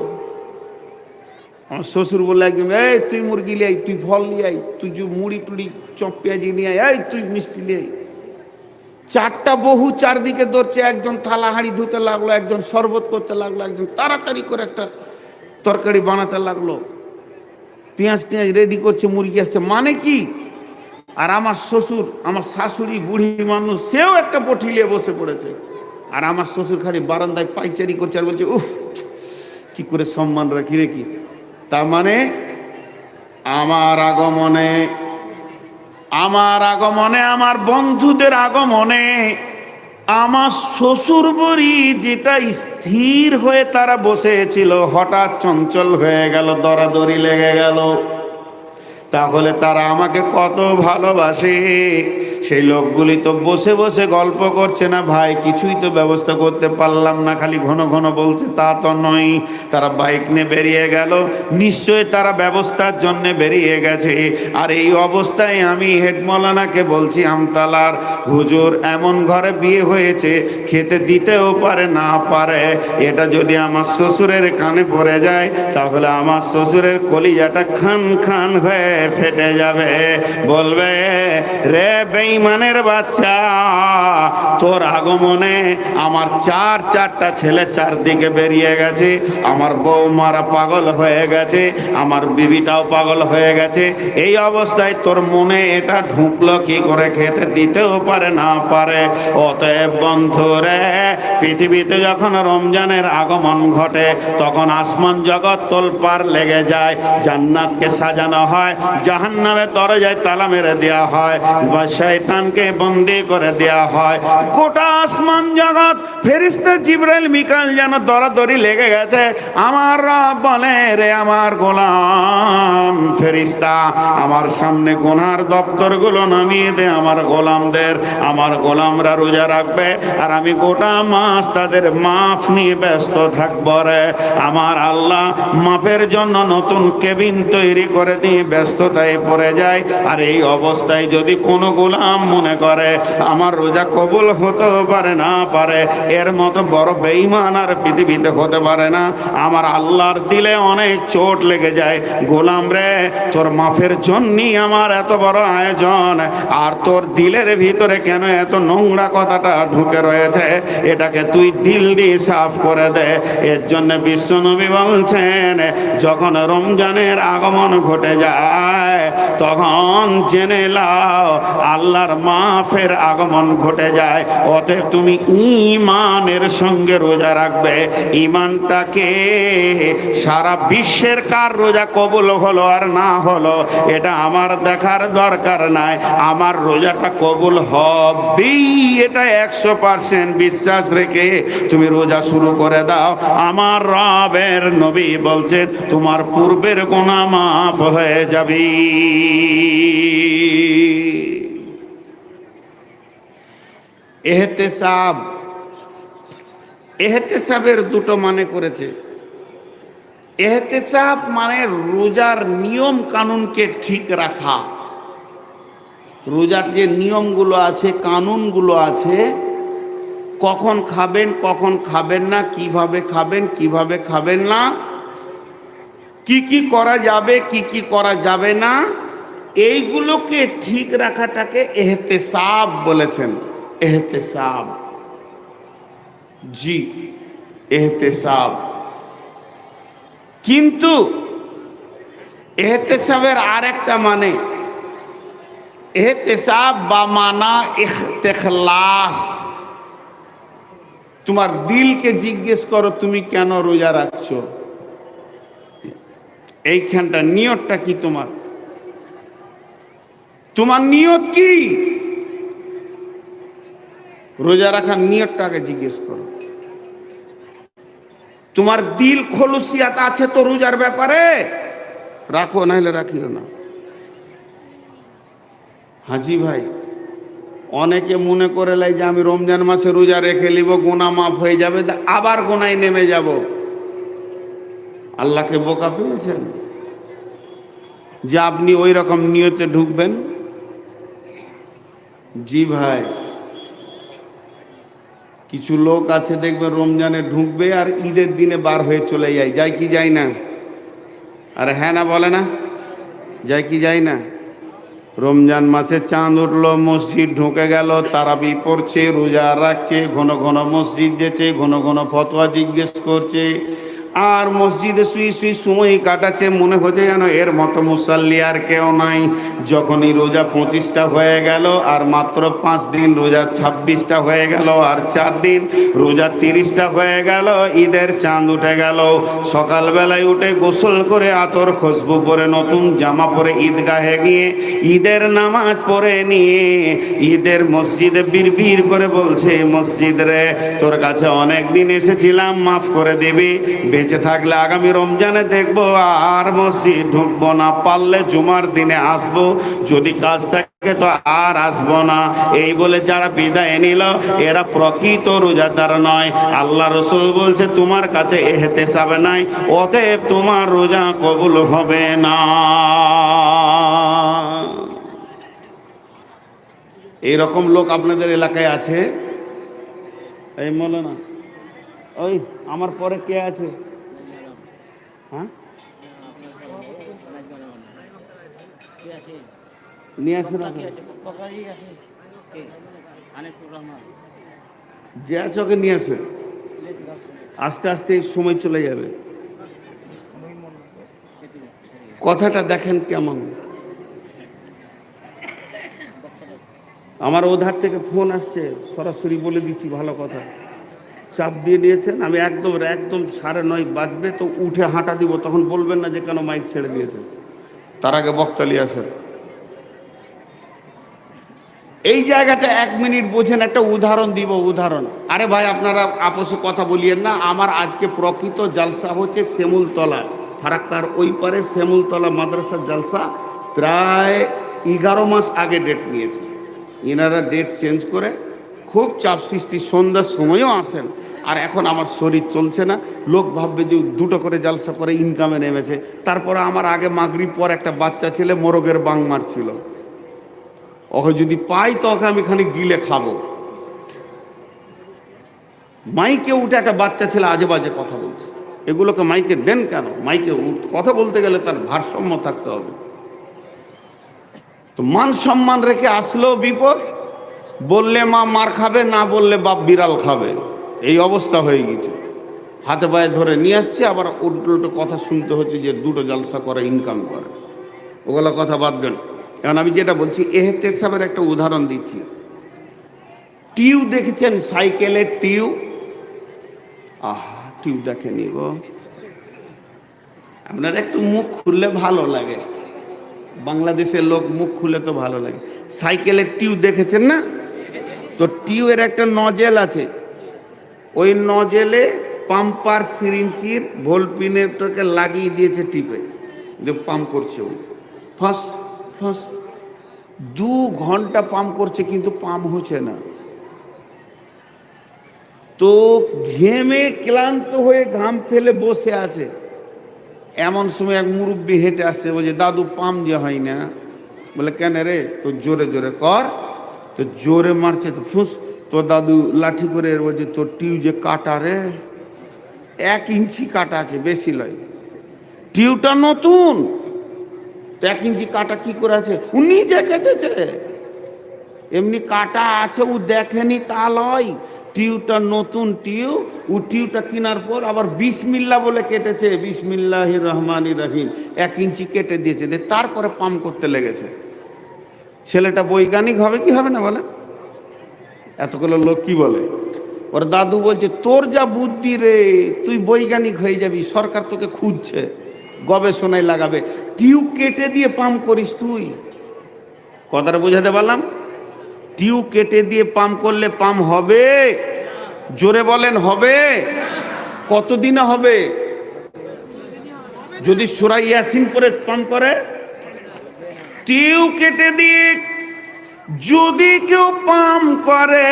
আমার শ্বশুর বললে একজন, এই তুই মুরগি লিয়ে আই, তুই ফল লিয়ে আই, তুই মুড়ি টুড়ি চপ পেঁয়াজি নিয়ে আয়, এই তুই মিষ্টি লিয়ে আই। 4টা বহু চারদিকে দৌড়ছে, একজন থালা হাঁড়ি ধুতে লাগলো, একজন শরবত করতে লাগলো, একজন তাড়াতাড়ি করে একটা তরকারি বানাতে লাগলো, পেঁয়াজ টেঁয়াজ রেডি করছে, মুরগি আসছে, মানে কি। আর আমার শ্বশুর, আমার শাশুড়ি বুড়ি মানুষ, সেও একটা বটি নিয়ে বসে পড়েছে, আর আমার শ্বশুর খালি বারান্দায় পাইচারি করছে আর বলছে উফ কি করে সম্মান রাখি রে কি। তার মানে আমার আগমনে, আমার বন্ধুদের আগমনে আমার শ্বশুর বাড়ি যেটা স্থির হয়ে তারা বসেছিল হঠাৎ চঞ্চল হয়ে গেল, দরাদরি লেগে গেল। তাহলে তারা আমাকে কত ভালোবাসে। সেই লোকগুলি তো বসে বসে গল্প করছে না, ভাই কিছুই তো ব্যবস্থা করতে পারলাম না, খালি ঘন ঘন বলছে, তা তো নয়। তারা বাইক নিয়ে বেরিয়ে গেল, নিশ্চয়ই তারা ব্যবস্থার জন্য বেরিয়ে গেছে। আর এই অবস্থায় আমি হেড মৌলানাকে বলছি আমতলার, হুজুর এমন ঘরে বিয়ে হয়েছে খেতে দিতেও পারে না পারে, এটা যদি আমার শ্বশুরের কানে পড়ে যায় তাহলে আমার শ্বশুরের কলিজাটা খান খান হয়ে ফেটে যাবে। বলবে রে বেঈমানের বাচ্চা, তোর আগমনে আমার 4টা ছেলে চারদিকে বেরিয়ে গেছে, আমার বৌমারা পাগল হয়ে গেছে, আমার বিবিটাও পাগল হয়ে গেছে। এই অবস্থায় তোর মনে এটা ঢুকলো কি করে, খেতে দিতেও পারে না পারে। অতএব বন্ধুরে, পৃথিবীতে যখন রমজানের আগমন ঘটে তখন আসমান জগৎ তোলপাড় লেগে যায়, জান্নাতকে সাজানো হয়, জাহান্নামের দরজায় তালা মেরে দেওয়া হয়, বা শয়তানকে বন্দী করে দেয়া হয়। গোটা আসমান জগৎ ফেরেশতা জিবরাইল মিকাইল যেন দরাদরি লেগে গেছে। আমার রব বলে, রে আমার গোলাম ফেরেশতা, আমার সামনে গুনার দপ্তরগুলো নামিয়ে দে আমার গোলামদের। আমার গোলামরা রোজা রাখবে আর আমি গোটা মাস তাদের মাফ নিয়ে ব্যস্ত থাকবো রে। আমার আল্লাহ মাফের জন্য নতুন কেবিন তৈরি করে দিয়ে ব্যস্ততায় পড়ে যায়। আর এই অবস্থায় যদি কোনো গোলাম মনে করে আমার রোজা কবুল হতে পারে না পারে, এর মতো বড় বেঈমান আর পৃথিবীতে হতে পারে না। আমার আল্লাহর দিলে অনেক চোট লেগে যায়। গোলাম রে, তোর মাফের জন্যই আমার এত বড় আয়োজন, আর তোর দিলের ভিতরে কেন এত নোংরা কথাটা ঢুকে রয়েছে, এটাকে তুই দিল দিয়ে সাফ করে দে। এর জন্য বিশ্বনবী বলছেন, যখন রমজানের আগমন ঘটে যায় তখন জেনে লাও আল্লাহর মাফের আগমন ঘটে যায়। অতএব তুমি ঈমানের সঙ্গে রোজা রাখবে। ঈমানটাকে সারা বিশ্বের কার রোজা কবুল হলো আর না হলো এটা আমার দেখার দরকার নাই। আমার রোজাটা কবুল হবেই, এটা 100% বিশ্বাস রেখে তুমি রোজা শুরু করে দাও। আমার রবের নবী বলছেন তোমার পূর্বের গুনাহ মাফ হয়ে যাবে। এহতেসাব, এহতেসাবের দুটো মানে করেছে। এহতেসাব মানে রোজার নিয়ম কানুনকে ঠিক রাখা। রোজার যে নিয়মগুলো আছে, কানুনগুলো আছে, কখন খাবেন কখন খাবেন না, কিভাবে খাবেন কিভাবে খাবেন না, কি কি করা যাবে কি কি করা যাবে না, এইগুলোকে ঠিক রাখাটাকে এহতেসাব বলেছেন। এহতেসাব, জি এহতেসাব। কিন্তু এহতেসাবের আর একটা মানে, এহতেসাব বা মানা ইখতিলাস। তোমার দিলকে জিজ্ঞেস করো তুমি কেন রোজা রাখছো, এইখানটা নিয়তটা কি, তোমার তোমার নিয়ত কি? রোজা রাখার নিয়তটাকে জিজ্ঞেস করো। তোমার দিল খলুসিয়াত আছে তো রোজার ব্যাপারে, রাখো, নাহলে রাখিও না। হাজি ভাই, অনেকে মনে করে লাই যে আমি রমজান মাসে রোজা রেখে নিব, গুনাহ মাফ হয়ে যাবে, আবার গুনায় নেমে যাব। আল্লাহকে বোকা পেয়েছেন যে আপনি ওই রকম নিয়তে ঢুকবেন? জি ভাই, কিছু লোক আছে দেখবেন রমজানে ঢুকবে আর ঈদের দিনে বার হয়ে চলে যায়। যায় কি যায় না? আরে হ্যাঁ না বলে না, যায় কি যায় না? রমজান মাসে চাঁদ উঠলো, মসজিদ ঢুকে গেল, তারাবি পড়ছে, রোজা রাখছে, ঘন ঘন মসজিদ যেছে, ঘন ঘন ফতোয়া জিজ্ঞেস করছে, আর মসজিদে শুই শুই সময় কাটাচ্ছে। মনে হচ্ছে যেন এর মতো মুসাল্লি আর কেউ নাই। যখনই রোজা 25টা হয়ে গেল, আর মাত্র 5 দিন, রোজা 26টা হয়ে গেল, আর 4 দিন, রোজা 30টা হয়ে গেল, ঈদের চাঁদ উঠে গেল। সকালবেলায় উঠে গোসল করে আতর খুশবু পরে নতুন জামা পরে ঈদগাহে গিয়ে ঈদের নামাজ পড়ে নিয়ে ঈদের মসজিদে বিড়বিড় করে বলছে, মসজিদ রে তোর কাছে অনেক দিন এসেছিলাম, মাফ করে দিবি, বেঁচে থাকলে আগামী রমজানে দেখবো আর মসজিদ ঢুকবো না, পারলে জুমার দিনে আসবো, যদি কাজ থাকে তো আর আসবো না। এই বলে যারা বিদায় নিল এরা প্রকৃত রোজাদার নয়। আল্লাহ রসুল বলছে তোমার কাছে এহতেসাব নাই, অতএব তোমার রোজা কবুল হবে না। এইরকম লোক আপনাদের এলাকায় আছে? এই মৌলানা, ওই আমার পরে কে আছে? হ্যাঁ, নিয়ে আসে না, যে আছে ওকে নিয়ে আসে। আস্তে আস্তে সময় চলে যাবে। কথাটা দেখেন কেমন। আমার ওধার থেকে ফোন আসছে, সরাসরি বলে দিচ্ছি, ভালো কথা, চাপ দিয়ে নিয়েছেন। আমি একদম 9:30 বাজবে তো উঠে হাঁটা দিব, তখন বলবেন না যে কেন মাইক ছেড়ে দিয়েছেন। তার আগে বক্তা নিয়ে আসেন। এই জায়গাটা 1 মিনিট বোঝেন, একটা উদাহরণ দিব। উদাহরণ, আরে ভাই আপনারা আপসে কথা বলিয়েন না। আমার আজকে প্রকৃত জালসা হচ্ছে শ্যামুলতলা, ফারাক্কার ওই পারে শ্যামুলতলা মাদ্রাসার জালসা। প্রায় 11 মাস আগে ডেট নিয়েছে, এনারা ডেট চেঞ্জ করে খুব চাপ সৃষ্টি, সন্ধ্যার সময়ও আসেন। আর এখন আমার শরীর চলছে না, লোক ভাববে যে 2টো করে জালসা করে ইনকামে নেমেছে। তারপরে আমার আগে মাগরিব পর একটা বাচ্চা ছেলে মোরগের বাং মারছিল, ওকে যদি পাই তো ওকে আমি খানিক গিলে খাবো। মাইকে উঠে একটা বাচ্চা ছেলে আজে বাজে কথা বলছে, এগুলোকে মাইকে দেন কেন? মাইকে কথা বলতে গেলে তার ভারসাম্য থাকতে হবে। তো মান সম্মান রেখে আসলেও বিপদ, বললে মা মার খাবে, না বললে বাপ বিড়াল খাবে, এই অবস্থা হয়ে গেছে। হাতে পায়ে ধরে নিয়ে আসছে, আবার উল্টো কথা শুনতে হচ্ছে যে 2টো জালসা করে ইনকাম করে। ওগুলো কথা বাদ দেন। এখন আমি যেটা বলছি, এহতেসাবের একটা উদাহরণ দিচ্ছি। টিউ দেখেছেন? সাইকেলের টিউ। টিউ দেখে নিব, আপনার একটু মুখ খুললে ভালো লাগে, বাংলাদেশের লোক মুখ খুলে তো ভালো লাগে। সাইকেলের টিউ দেখেছেন না? তো টিউ এর একটা নজেল আছে, ওই নজেলে পাম্পার সিরিঞ্চির ভোলপিনেরটাকে লাগিয়ে দিয়েছে টিপে, যে পাম্প করছে। ওই ফাঁস ফাঁস 2 ঘন্টা পাম্প করছে, কিন্তু পাম্প হচ্ছে না। তো ঘেমে ক্লান্ত হয়ে ঘাম ফেলে বসে আছে। এমন সময় এক মুরব্বী হেঁটে আসছে, বলছে দাদু পাম্প যে হয় না। বলে কেন রে? তো জোরে জোরে কর। তো জোরে মারছে, তো ফুস। তো দাদু লাঠি করে বলছে তোর টিউ যে কাটা রে, 1 ইঞ্চি কাটা আছে, বেশি লয়। টিউটা নতুন, 1 ইঞ্চি কাটা কি করে আছে? ও নিজে কেটেছে, এমনি কাটা আছে, ও দেখেনি তা লয়। টিউটা নতুন টিউ, ও টিউটা কেনার পর আবার বিসমিল্লাহ বলে কেটেছে, বিসমিল্লাহির রহমানির রহিম, 1 ইঞ্চি কেটে দিয়েছে, তারপরে পাম্প করতে লেগেছে। ছেলেটা বৈজ্ঞানিক হবে কি হবে না বলে? এতগুলো লোক কি বলে? ওর দাদু বলছে তোর যা বুদ্ধি রে, তুই বৈজ্ঞানিক হয়ে যাবি, সরকার তোকে খুঁজছে, গবেষণায় লাগাবে। টিউ কেটে দিয়ে পাম্প করিস তুই। কথাটা বোঝাতে পারলাম? টিউ কেটে দিয়ে পাম্প করলে পাম্প হবে? জোরে বলেন, হবে? কতদিনে হবে? যদি সূরা ইয়াসিন পড়ে পাম্প করে। টিউ কেটে দিয়ে যদি কেউ পাম্প করে,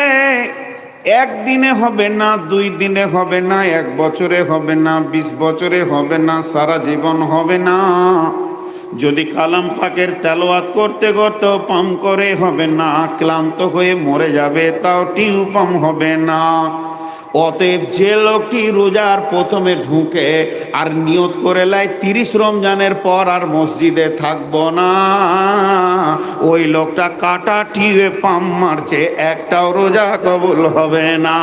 1 দিনে হবে না, 2 দিনে হবে না, 1 বছরে হবে না, 20 বছরে হবে না, সারা জীবন হবে না। যদি কালাম পাকের তেলাওয়াত করতে করতে পাম্প করে হবে না, ক্লান্ত হয়ে মরে যাবে, তাও টিউ পাম্প হবে না। অতএব যে লোকটি রোজার প্রথমে ঢুকে আর নিয়ত করে লাই 30 রমজানের পর আর মসজিদে থাকবো না, ওই লোকটা কাটা টিউয়ে পাম মারছে, একটাও রোজা কবুল হবে না।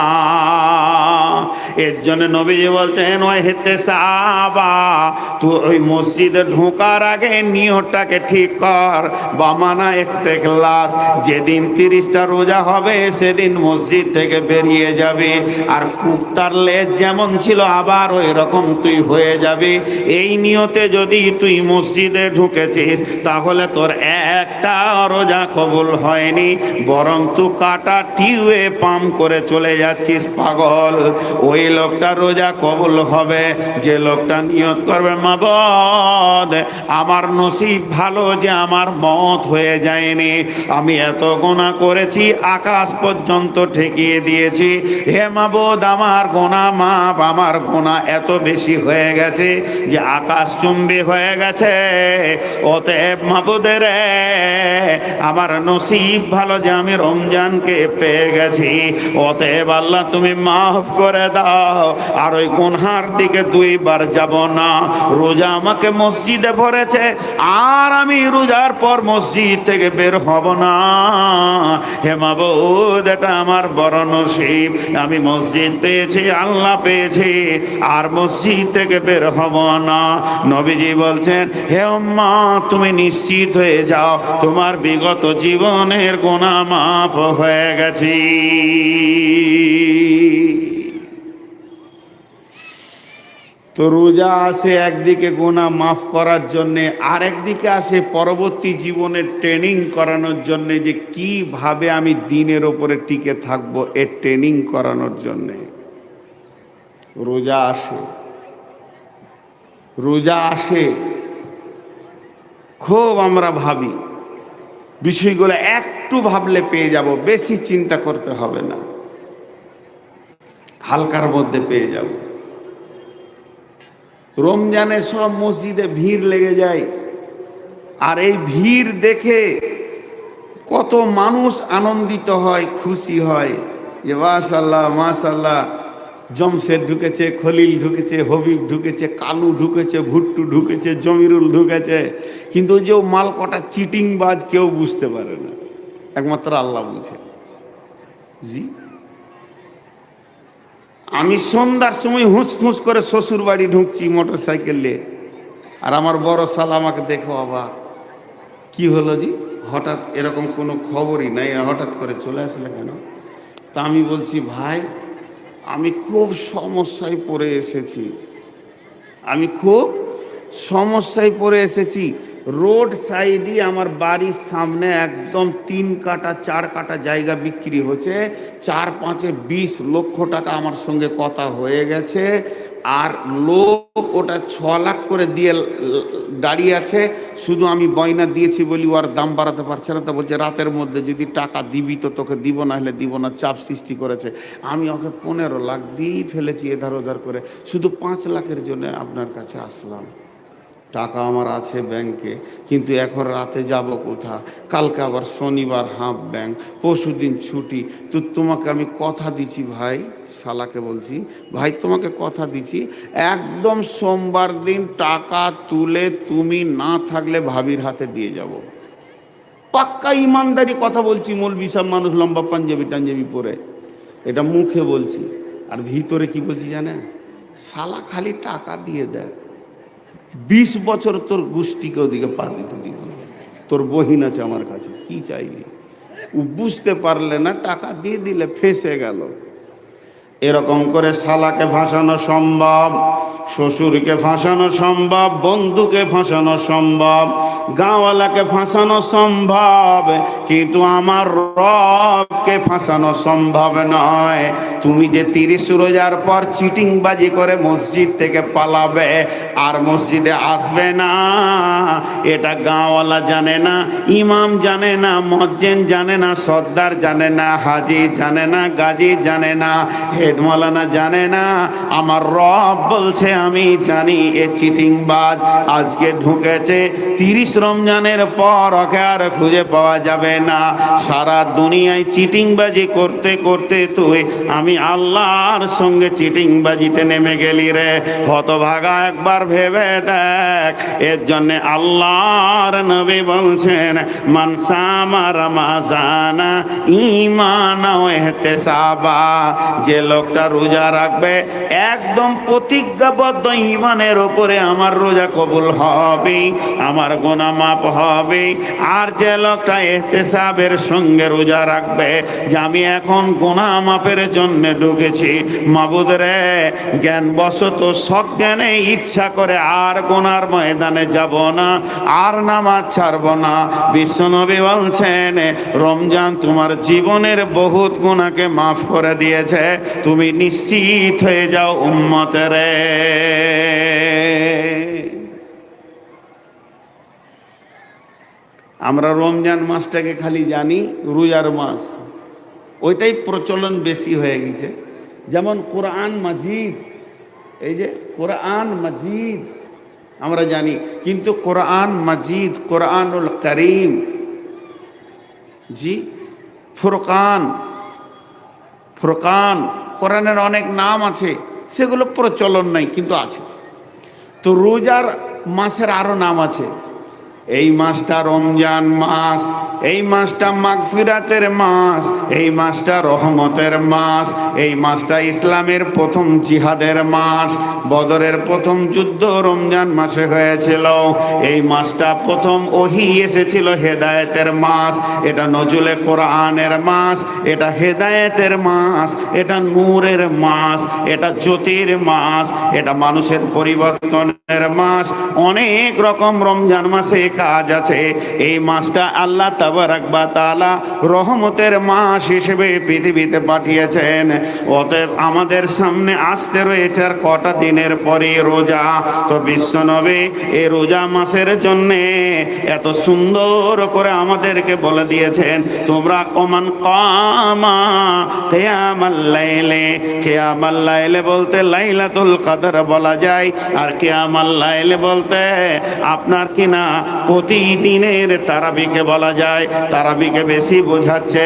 এর জন্য নবীজি বলছেন ওই হেতে সাহাবা, তুই ওই মসজিদে ঢোকার আগে নিয়তটাকে ঠিক কর। বামানা ইখতিলাস, যেদিন 30টা রোজা হবে সেদিন মসজিদ থেকে বেরিয়ে যাবে, আর কুত্তার লেজ যেমন ছিল আবার ওই রকম তুই হয়ে যাবে। এই নিয়তে যদি তুই মসজিদে ঢুকেছিস, তাহলে তোর একটা রোজা কবুল হয়নি, বরং তুই কাটা টিউয়ে পাম করে চলে যাচ্ছিস, পাগল। ওই লোকটা রোজা কবুল হবে যে লোকটা নিয়ত করবে, মাবুদ আমার নসিব ভালো যে আমার মওত হয়ে যায়নি, আমি এত গুনাহ করেছি আকাশ পর্যন্ত ঠেকিয়ে দিয়েছি, হে মাবুদ আমার গুনাহ মাপ, আমার গুনাহ এত বেশি হয়ে গেছে যে আকাশ চুম্বি হয়ে গেছে। অতএব মাবুদের আমার নসিব ভালো যে আমি রমজানকে পেয়ে গেছি, অতএব আল্লাহ তুমি মাফ করে দাও, আর ওই গুনহার দিকে 2 বার যাব না। রোজা আমাকে মসজিদে ভরেছে, আর আমি রোজার পর মসজিদ থেকে বের হব না। হে মাবুদ এটা আমার বড় নসিব, আমি মসজিদ পেয়েছি, আল্লাহ পেয়েছি, আর মসজিদ থেকে বের হব না। নবীজি বলছেন হে উম্মত তুমি নিশ্চিত হয়ে যাও, তোমার বিগত জীবনের গুনাহ মাফ হয়ে গেছে। তো রোজা আসে একদিকে গুনাহ মাফ করার জন্যে, আর একদিকে আসে পরবর্তী জীবনে ট্রেনিং করানোর জন্যে, যে কিভাবে আমি দিনের ওপরে টিকে থাকবো এর ট্রেনিং করানোর জন্যে রোজা আসে। রোজা আসে খুব আমরা ভাবি, বিষয়গুলো একটু ভাবলে পেয়ে যাব, বেশি চিন্তা করতে হবে না, হালকার মধ্যে পেয়ে যাব। রমজানে সব মসজিদে ভিড় লেগে যায়, আর এই ভিড় দেখে কত মানুষ আনন্দিত হয়, খুশি হয় যে মাশাআল্লাহ মাশাআল্লাহ, জমশেদ ঢুকেছে, খলিল ঢুকেছে, হবিব ঢুকেছে, কালু ঢুকেছে, ভুট্টু ঢুকেছে, জমিরুল ঢুকেছে। কিন্তু যে মাল কটা চিটিংবাজ কেউ বুঝতে পারে না, একমাত্র আল্লাহ বুঝে। জি, আমি সন্ধ্যার সময় হুঁস করে শ্বশুর বাড়ি ঢুকছি মোটর সাইকেল নিয়ে, আর আমার বড় শালা আমাকে দেখো অবাক, কি হলো জি, হঠাৎ এরকম কোনো খবরই নাই, হঠাৎ করে চলে আসলে কেন? তা আমি বলছি ভাই, আমি খুব সমস্যায় পড়ে এসেছি, আমি খুব সমস্যায় পড়ে এসেছি। রোড সাইডে আমার বাড়ির সামনে একদম 3 কাটা 4 কাটা জায়গা বিক্রি হচ্ছে, 4-5-এ 20 লক্ষ টাকা আমার সঙ্গে কথা হয়ে গেছে, আর লোক ওটা 6 লাখ করে দিয়ে দাঁড়িয়ে আছে। শুধু আমি বয়না দিয়েছি বলি ওর দাম বাড়াতে পারছে না, তো বলছে রাতের মধ্যে যদি টাকা দিবি তো তোকে দিব, না হলে দিব না, চাপ সৃষ্টি করেছে। আমি ওকে 15 লাখ দিয়েই ফেলেছি এধার ওধার করে, শুধু 5 লাখের জন্য আপনার কাছে আসলাম। টাকা আমার আছে ব্যাংকে, কিন্তু এখন রাতে যাব কোথা? কালকে আবার শনিবার হাফ ব্যাংক, পরশুদিন ছুটি। তো তোমাকে আমি কথা দিচ্ছি ভাই, শালাকে বলছি, ভাই তোমাকে কথা দিচ্ছি, একদম সোমবার দিন টাকা তুলে তুমি না থাকলে ভাবির হাতে দিয়ে যাব। পাক্কা ইমানদারি কথা বলছি, মৌলবি সব মানুষ লম্বা পাঞ্জাবি টাঞ্জাবি পরে, এটা মুখে বলছি, আর ভিতরে কি বলছি জানেন? শালা খালি টাকা দিয়ে দেখ, 20 বছর তোর গোষ্ঠীকে ওদিকে পা দিতে দিব না, তোর বহিন আছে আমার কাছে, কি চাইবি? ও বুঝতে পারলে না, টাকা দিয়ে দিলে ফেসে গেল। এরকম করে শালাকে ফাঁসানো সম্ভব, শ্বশুরকে ফাঁসানো সম্ভব, বন্ধুকে ফাঁসানো সম্ভব, গাঁওয়ালাকে ফাঁসানো সম্ভব, কিন্তু আমার রবকে ফাঁসানো সম্ভব নয়। তুমি যে 30 রোজার পর চিটিংবাজি করে মসজিদ থেকে পালাবে আর মসজিদে আসবে না, এটা গাঁওয়ালা জানে না, ইমাম জানে না, মুয়াজ্জিন জানে না, সর্দার জানে না, হাজি জানে না, গাজী জানে না, হেড মাওলানা জানে না, আমার রব বলছে আমি জানি। এ চিটিংবাজ আজকে ঢুকেছে, 30 রমজানের পর ওকে আর খুঁজে পাওয়া যাবে না। সারা দুনিয়ায় চিটিংবাজি করতে করতে তুই আমি আল্লাহর সঙ্গে চিটিংবাজিতে নেমে গেলি রে হতভাগা, একবার ভেবে দেখ। এর জন্য আল্লাহর নবী বলছেন, মান সামা রমাজানা ঈমানা ওয়া ইহতিসাবা, যে লোকটা রোজা রাখবে একদম প্রতিজ্ঞাবদ্ধ ঈমানের উপরে, আমার রোজা কবুল হবে, আমার গুনাহ মাফ হবে। আর যে লোকটা ইহতিসাবের সঙ্গে রোজা রাখবে, যে আমি এখন গুনাহ মাফের জন্য ঢুকেছি, মাবুদ রে জ্ঞানবশত সজ্ঞানে ইচ্ছা করে আর গুনার ময়দানে যাব না, আর নামাজ ছাড়ব না। বিশ্বনবী বলছেন, রমজান তোমার জীবনের বহুত গুনাহকে মাফ করে দিয়েছে, তুমি নিশ্চিত হয়ে যাও উম্মত রে। আমরা রমজান মাসটাকে খালি জানি রোজার মাস, ওইটাই প্রচলন বেশি হয়ে গেছে। যেমন কোরআন মাজিদ, এই যে কোরআন মাজিদ আমরা জানি, কিন্তু কোরআন মাজিদ, কোরআনুল করিম, জি ফুরকান, ফুরকান, কোরআনের অনেক নাম আছে, সেগুলো প্রচলন নাই কিন্তু আছে। তো রোজার মাসের আরো নাম আছে। এই মাসটা রমজান মাস, এই মাসটা মাগফিরাতের মাস, এই মাসটা রহমতের মাস, এই মাসটা ইসলামের প্রথম জিহাদের মাস। বদরের প্রথম যুদ্ধ রমজান মাসে হয়েছিল। এই মাসটা প্রথম ওহী এসেছিল হেদায়েতের মাস। এটা নজুলে কোরআনের মাস, এটা হেদায়েতের মাস, এটা নূরের মাস, এটা জ্যোতির মাস, এটা মানুষের পরিবর্তনের মাস। অনেক রকম রমজান মাসে কাজ আছে। এই মাসটা আল্লাহ তাবারাক ওয়া তাআলা রহমতের মাস হিসেবে পৃথিবীতে পাঠিয়েছেন। অতএব আমাদের সামনে আসতে রয়েছে আর কটা দিনের পরে রোজা। তো বিশ্বনবী এই রোজা মাসের জন্যে এত সুন্দর করে আমাদেরকে বলে দিয়েছেন, তোমরা ওমান কামা কিয়ামাল লাইলে, কিয়ামাল লাইলে বলতে লাইলাতুল কদর বলা যায়, আর কিয়ামাল লাইলে বলতে আপনার কিনা প্রতিদিনের তারাবিকে বলা যায়। তারাবিকে বেশি বোঝাচ্ছে।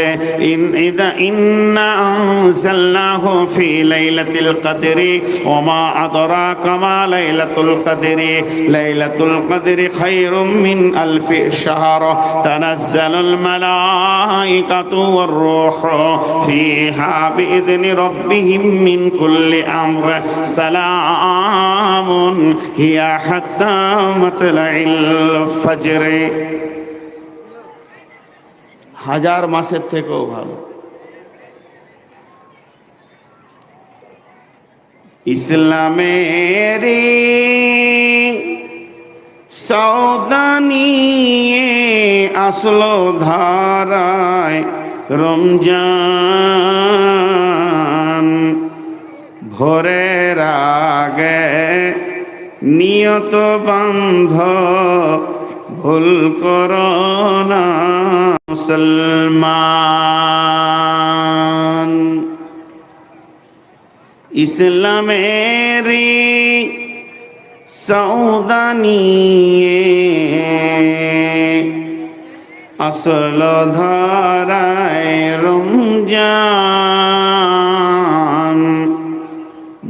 ইন্না আনজালনাহু ফি লাইলাতিল কদরি ওয়া মা আদরাকা মা লাইলাতুল কদরি, লাইলাতুল কদরি খায়রুম মিন আলফি শাহর, তানাজ্জালুল মালাইকাতু ওয়ার রূহু ফিহা বিইذনি রাব্বিহিম মিন কুল্লি আমর, সালামুন হিয়া হাত্তা মাতলাইল ফজর। হাজার মাসের থেকেও ভালো। ইসলামের সৌদানিয়ে আসলো ধারায় রমজান, ভোরের আগে নিয়ত বান্ধ, ভুল করো না মুসলমান। ইসলামের সৌদানিয়ে আসল ধারায় রমজান,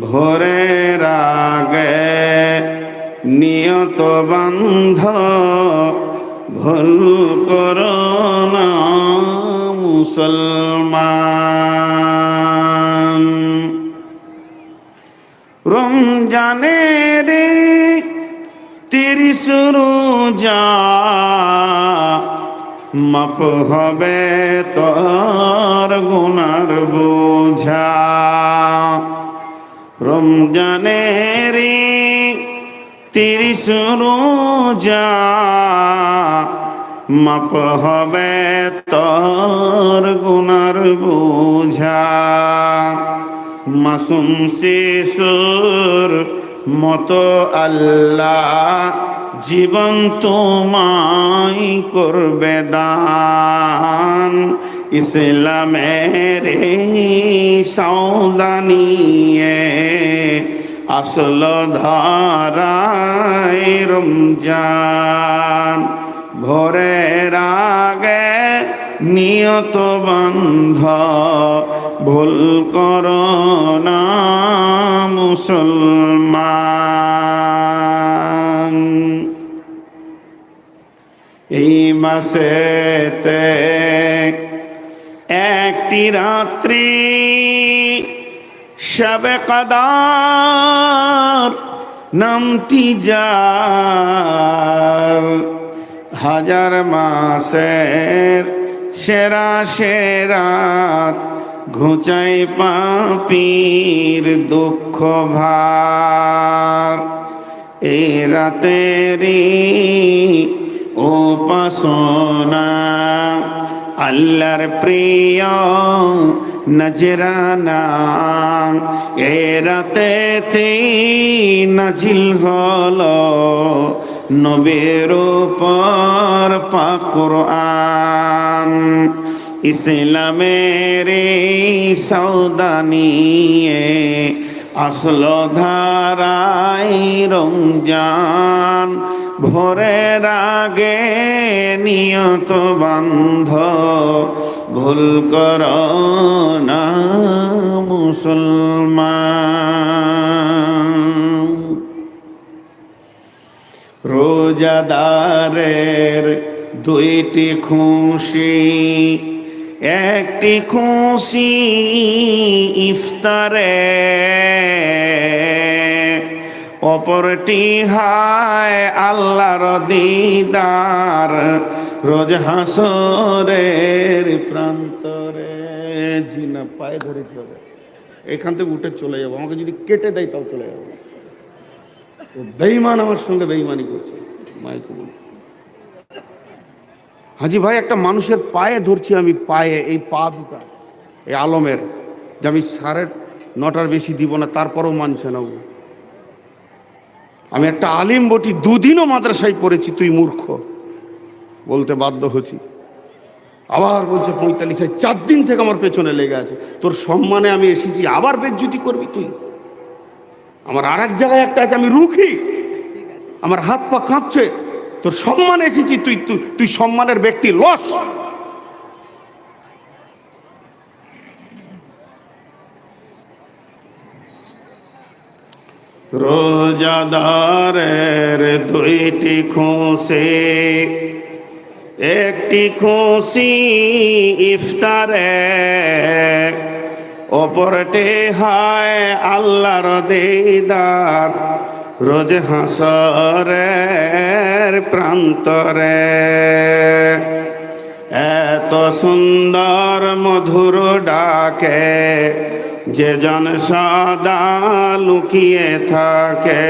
ভোরের আগে নিয়ত বান্ধ, ভুল করো না মুসলমান। রমজানের 30 রোজা মাফ হবে তোর গুনার বোঝা। রমজানের 30 রোজা মাপ হবে তোর গুনার বোঝা। মাসুম শিশুর মতো আল্লাহ জীবন তোমায় করবে দান। ইসলামের সৌদানিয়ে আসল ধারায় রমজান, ভোরের আগে নিয়ত বন্ধ, ভুল করো না মুসলমান। এই মাসেতে একটি রাত্রি শবে কদর নামটি যার, হাজার মাসের সেরা সেরাত ঘুচাই পাপীর দুঃখ ভার। এই রাতেরই উপাসনা আল্লাহর প্রিয় নজরানা, এ রাতেতে নাজিল হলো নবীর উপর পাক কুরআন। ইসলামের সৌদানিয়ে আসল ধারায় রমজান, ভোরের আগে নিয়ত বান্ধ, ভুল করো না মুসলমান। রোজাদারের দুইটি খুশি, একটি খুশি ইফতারে, অপরটি হায় আল্লাহর দিদার রোজ হাসরের প্রান্তরে। জি না, পায়ে ধরেছি, এখান থেকে উঠে চলে যাবো, আমাকে যদি কেটে দেয় তাও চলে যাবো। বেঈমান আমার সঙ্গে বেঈমানি করছে। মাইকে বল, হাজি ভাই একটা মানুষের পায়ে ধরছি আমি, পায়ে, এই পা দুটা এই আলমের, যে আমি 9:30 বেশি দিব না, তারপরেও মানছে না। আমি একটা আলিম বটি, দুদিনও মাদ্রাসায় পড়েছি, তুই মূর্খ বলতে বাধ্য হচ্ছি। আবার বলছে 45, 4 দিন থেকে আমার পেছনে লেগে আছে। তোর সম্মানে আমি এসেছি, আবার বেজ্জুতি করবি তুই? আমার আর এক জায়গায় একটা আছে, আমি রুখি, আমার হাত পা কাঁপছে, তোর সম্মানে এসেছি, তুই তুই তুই সম্মানের ব্যক্তি লস। রোজাদারের দুইটি খুশি, একটি খুশি ইফতারে, অপরটি হায় আল্লাহর দিদার রোজ হাসরের প্রান্তরে। এত সুন্দর মধুর ডাকে যে জন সদা লুকিয়ে থাকে,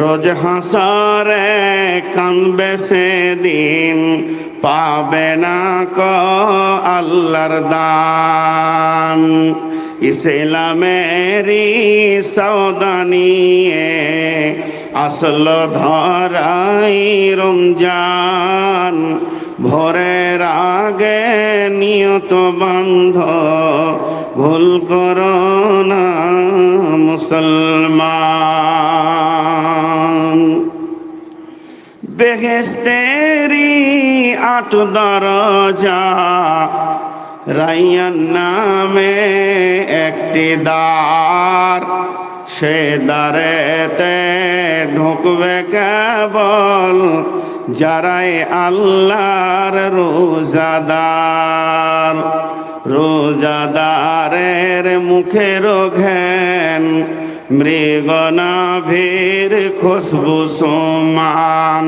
রোজ হাসরে কানবে সেদিন, পাবে না কো আল্লাহর দান। ইসলামেরি সওদা নিয়ে আসল ধরাই রমজান, ভোরের আগে নিয়ত বন্ধ ভুল করো না মুসলমান। বেহেশতেরি 8 দরজা, রাইয়ান নামে একটি দ্বার, সে দ্বারেতে ঢুকবে কেবল যারাই আল্লাহর রোজাদার। রোজাদারের মুখের ঘ্রাণ মৃগনাভির খুশবু সমান,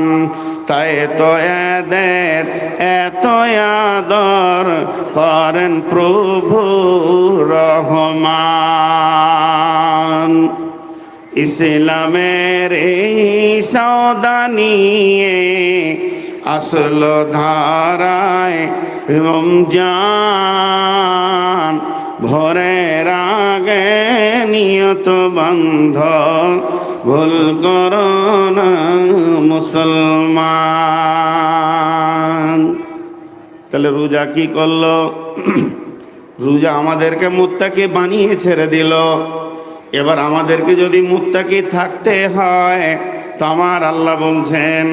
তাই তো এদের এত আদর করেন প্রভু রহমান। ইসলামের এই সওদা নিয়ে আসল ধারায় রমজান, ভোরের আগে নিয়ত বন্ধ ভুল করো না মুসলমান। তাহলে রোজা কি করলো? রোজা আমাদেরকে মুত্তাকি বানিয়ে ছেড়ে দিল। এবার আমাদেরকে যদি মুত্তাকি থাকতে হয় তো আমার আল্লাহ বলছেন,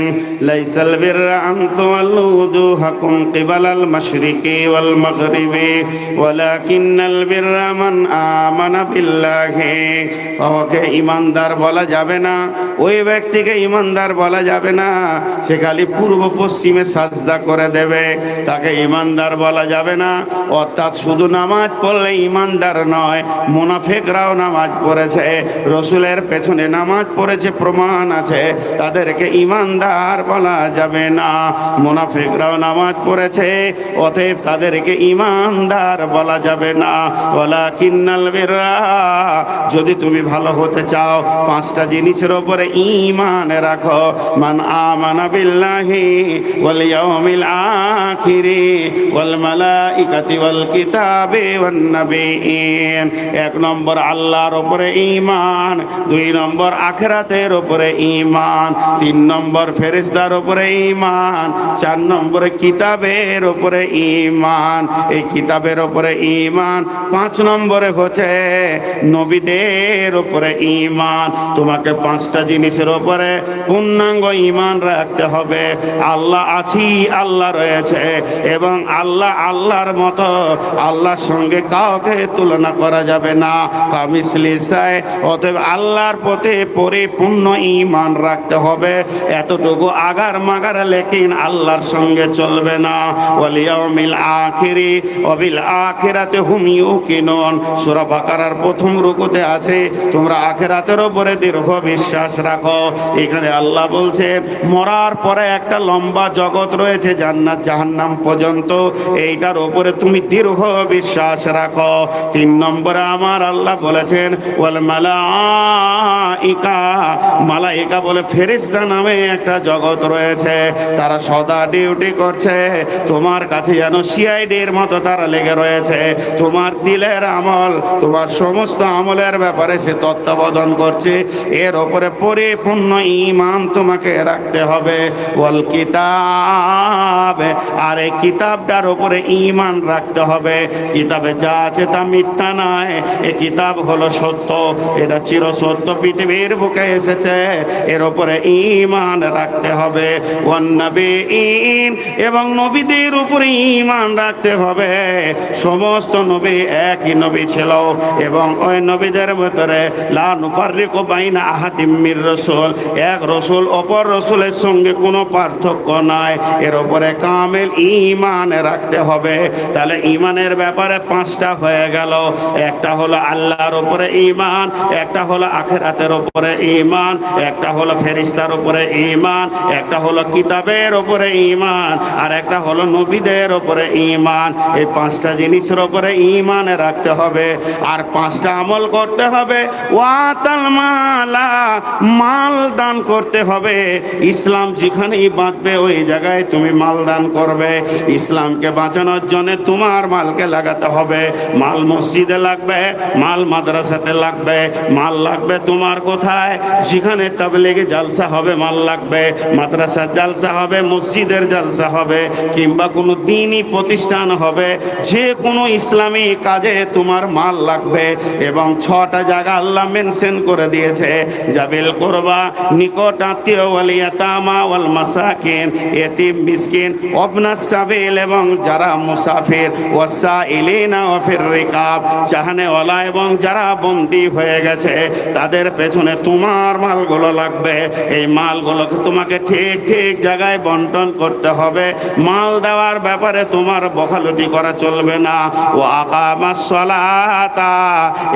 লাইসাল বিররা আন তুওয়াল্লু ওজুহাকুম কিবালাল মাশরিকি ওয়াল মাগরিবি ওয়ালাকিন্নাল বিররা মান আমানা বিল্লাহি। ওকে ঈমানদার বলা যাবে না, ওই ব্যক্তিকে ঈমানদার বলা যাবে না সে খালি পূর্ব পশ্চিমে সাজদা করে দেবে, তাকে ঈমানদার বলা যাবে না। অর্থাৎ শুধু নামাজ পড়লে ঈমানদার নয়, মুনাফিকরাও নামাজ পড়েছে, রসুলের পেছনে নামাজ পড়েছে, প্রমাণ আছে, তাদেরকে ঈমানদার বলা যাবে না। মুনাফিকরাও নামাজ পড়েছে, অতএব তাদেরকে ঈমানদার বলা যাবে না। ওয়ালাকিন্নাল বিররা, যদি তুমি ভালো হতে চাও 5টা জিনিসের উপরে ঈমান রাখো। মান আমানা বিল্লাহি ওয়াল ইয়াউমিল আখিরি ওয়াল মালাইকাতি ওয়াল কিতাবি ওয়ান নাবিয়্যিন। 1 নম্বর আল্লাহর উপরে ঈমান, 2 নম্বর আখিরাতের উপরে ঈমান, 3 নম্বর ফেরেশতার উপরে ঈমান, 4 নম্বরে কিতাবের উপরে ঈমান, এই কিতাবের উপরে ঈমান, 5 নম্বরে হচ্ছে নবীদের উপরে ঈমান। তোমাকে 5টা জিনিসের উপরে পূর্ণাঙ্গ ঈমান রাখতে হবে। আল্লাহ আছি, আল্লাহ রয়েছে, এবং আল্লাহ আল্লাহর মতো, আল্লাহর সঙ্গে কাউকে তুলনা করা যাবে না। কামিসলি সাই, অতএব আল্লাহর প্রতি পরিপূর্ণ ঈমান রাখতে হবে। এতটুকু আগার মাগার লেকিন আল্লাহর সঙ্গে চলবে না। ওয়াল ইয়াউমিল আখিরি ওয়া বিল আখিরাতি হুম ইউকিনুন। সূরা বাকারার প্রথম রুকুতে আছে তোমরা আখিরাতের উপরে দৃঢ় বিশ্বাস রাখো। এখানে আল্লাহ বলছে মরার পরে একটা লম্বা জগৎ রয়েছে জান্নাত জাহান্নাম পর্যন্ত, এইটার উপরে তুমি দৃঢ় বিশ্বাস রাখো। 3 নম্বরে আমার আল্লাহ বলেছেন ওয়াল মালাইকা, মালাইকা বলে ফেরেশতা নামে একটা জগৎ রয়েছে, তারা সদা ডিউটি করছে তোমার কাছে যেন সিআইডির মতো তারা লেগে রয়েছে। তোমার দিলের আমল, তোমার সমস্ত আমলের ব্যাপারে সে তত্ত্বাবধান করছে। এর ওপরে পরিপূর্ণ ঈমান তোমাকে রাখতে হবে। ওয়াল কিতাব, আর এই কিতাবটার উপরে ঈমান রাখতে হবে। কিতাবে যা আছে তা মিথ্যা নয়, এই কিতাব হলো সত্য, এটা চিরসত্য, পৃথিবীর বুকে এসেছে, এর উপরে ঈমান রাখতে হবে। ওয়ান নবীন, এবং নবীদের উপরে ঈমান রাখতে হবে। সমস্ত নবী একই নবী ছিল এবং ওই নবীদের ভিতরে লা নুফাররিকু বাইনা আহাদিম মির রাসূল, এক রাসূল অপর রাসূলের সঙ্গে কোনো পার্থক্য নাই। এর উপরে কামেল ঈমান রাখতে হবে। তাহলে ঈমানের ব্যাপারে 5টা হয়ে গেল। একটা হলো আল্লাহর উপরে ঈমান, একটা হলো আখিরাতের উপরে ঈমান, একটা হলো ফেরেশতার উপরে ঈমান, একটা হলো কিতাবের উপরে ঈমান, আর একটা হলো নবীদের উপরে ঈমান। এই 5টা জিনিসের উপরে ঈমান রাখতে হবে আর 5টা আমল করতে হবে। ওয়াতাল মালা, মাল দান করতে হবে। ইসলাম যেখানেই বাঁচবে ওই জায়গায় তুমি মাল দান করবে। ইসলামকে বাঁচানোর জন্য তোমার মালকে লাগাতে হবে। মাল মসজিদে লাগবে, মাল মাদ্রাসাতে লাগবে, মাল লাগবে তোমার কোথায়, যেখানে তাবলীগে জালসা হবে মাল লাগবে, মাদ্রাসার জালসা হবে, মসজিদের জালসা হবে, কিংবা কোনো দ্বীনি প্রতিষ্ঠান হবে, যে কোনো ইসলামী কাজে তোমার মাল লাগবে। এবং 6টা জায়গা আল্লাহ মেনশন করে দিয়েছে, জাবিল কুরবা, নিকট আত্মীয়, ওয়াল ইয়াতামা ওয়াল মাসাকিন, এতিম মিসকিন, ওয়াবনাস সাবিল, এবং যারা মুসাফির, ওয়াসাইলিনা ওয়া ফির রিকাব, চাহনেওয়ালা এবং যারা বন্দী হয়ে গেছে তাদের পেছনে তোমার মালগুলো লাগবে। এই মালগুলোকে তোমাকে ঠিক ঠিক জায়গায় বন্টন করতে হবে। মাল দেওয়ার ব্যাপারে তোমার বখালতি করা চলবে না। ও আকামাস সালাতা,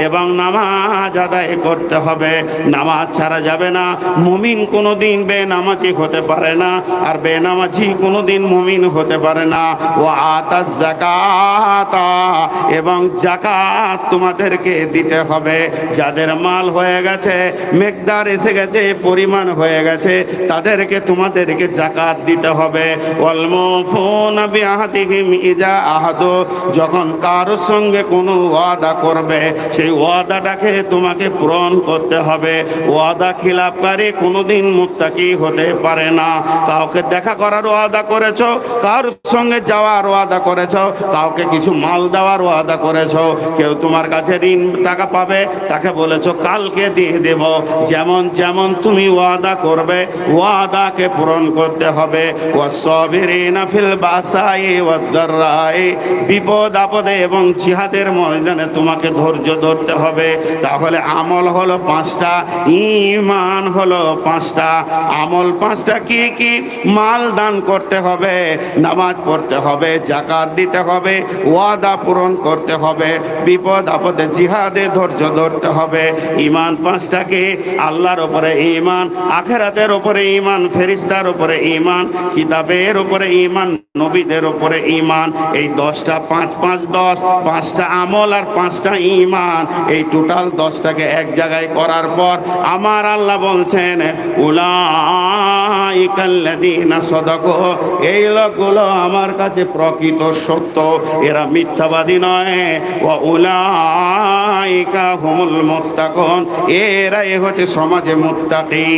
এবং নামাজ আদায় করতে হবে, নামাজ ছাড়া যাবে না। মুমিন কোনোদিন বেনামাজি হতে পারে না, আর বেনামাজি কোনোদিন মুমিন হতে পারে না। ও আতাজ যাকাতা, এবং যাকাত তোমাদেরকে দিতে হবে। যাদের মাল হয়ে গেছে, মেকদার এসে গেছে, পরিমাণ হয়ে গেছে, তাদেরকে তোমাদেরকে যাকাত দিতে হবে। ওয়াল মুফুনা বিআহদিহিম ইজা আহাদু, যখন কারোর সঙ্গে কোনো ওয়াদা করবে সেই ওয়াদাটাকে তোমাকে পূরণ করতে হবে। ওয়াদা খিলাফকারী কোনোদিন মুত্তাকি হতে পারে না। কাউকে দেখা করার ওয়াদা করেছো, কারোর সঙ্গে যাওয়ার ওয়াদা করেছো, কাউকে কিছু মাল দেওয়ার ওয়াদা করেছো, কেউ তোমার কাছে ঋণ টাকা পাবে, তাকে বলেছো কালকে দিয়ে দেব। যেমন যেমন তুমি ওয়াদা করবে ওয়াদাকে পূরণ করতে হবে। ওয়াসসাবিরিনা ফিল বাসাই ওয়াদ-দাররাই, বিপদ আপদে এবং জিহাদের ময়দানে তোমাকে ধৈর্য ধরতে হবে। তাহলে আমল হলো 5টা, ঈমান হলো 5টা। আমল 5টা কি কি? মাল দান করতে হবে, নামাজ পড়তে হবে, যাকাত দিতে হবে, ওয়াদা পূরণ করতে হবে, বিপদ আপদে জিহাদে ধৈর্য ধরতে হবে। ঈমান 5টা কি? আল্লাহর উপরে ঈমান, আখিরাতের উপরে ঈমান, ফেরেশতার উপরে ঈমান, কিতাবের উপরে ঈমান, নবীদের উপরে ঈমান। এই 10টা 5 5 10, 5টা আমল আর 5টা ঈমান, এই টোটাল 10টাকে এক জায়গায় করার পর আমার আল্লাহ বলছেন উলাইকাল্লাযীনা সাদাকু, এই লোকগুলো আমার কাছে প্রকৃত সত্য, এরা মিথ্যাবাদী নয়। ওয়া উলাইকা হুমুল মুত্তাকুন, এরাই হচ্ছে সমাজে মুত্তাকি।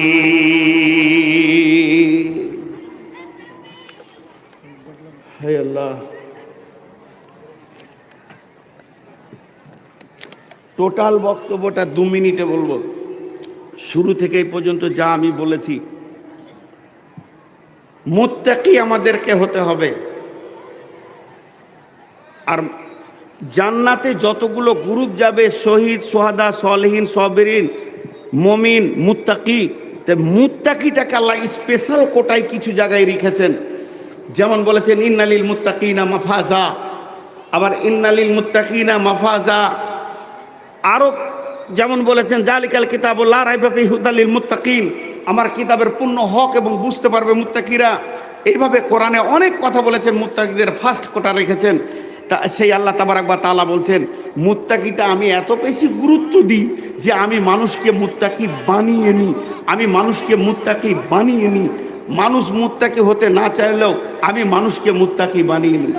হে আল্লাহ, টোটাল বক্তব্যটা 2 মিনিটে বলবো। শুরু থেকে এই পর্যন্ত যা আমি বলেছি, মুত্তাকি আমাদেরকে হতে হবে। আর জান্নাতে যতগুলো গ্রুপ যাবে, শহীদ, সোহাদা, সলেহিন, সাবিরিন, মুমিন, মুত্তাকি, তো মুত্তাকিটাকে আল্লাহ স্পেশাল কোটায় কিছু জায়গায় রেখেছেন। যেমন বলেছেন ইন্নালিল মুত্তাকিনা মাফাজা, আবার ইন্নালিল মুত্তাকিনা মাফাজা। আরো যেমন বলেছেন জালিকাল কিতাবুল লা রাইবা ফিহি হুদাল লিল মুত্তাকিন, আমার কিতাবের পূর্ণ হক এবং বুঝতে পারবে মুত্তাকিরা। এইভাবে কোরআনে অনেক কথা বলেছেন, মুত্তাকিদের ফার্স্ট কোটা রেখেছেন। তা সেই আল্লাহ তাবারাক ওয়া তাআলা বলছেন মুত্তাকিটা আমি এত বেশি গুরুত্ব দিই যে আমি মানুষকে মুত্তাকি বানিয়ে নিই, আমি মানুষকে মুত্তাকি বানিয়ে নিই। মানুষ মুত্তাকি হতে না চাইলেও আমি মানুষকে মুত্তাকি বানিয়ে নিই।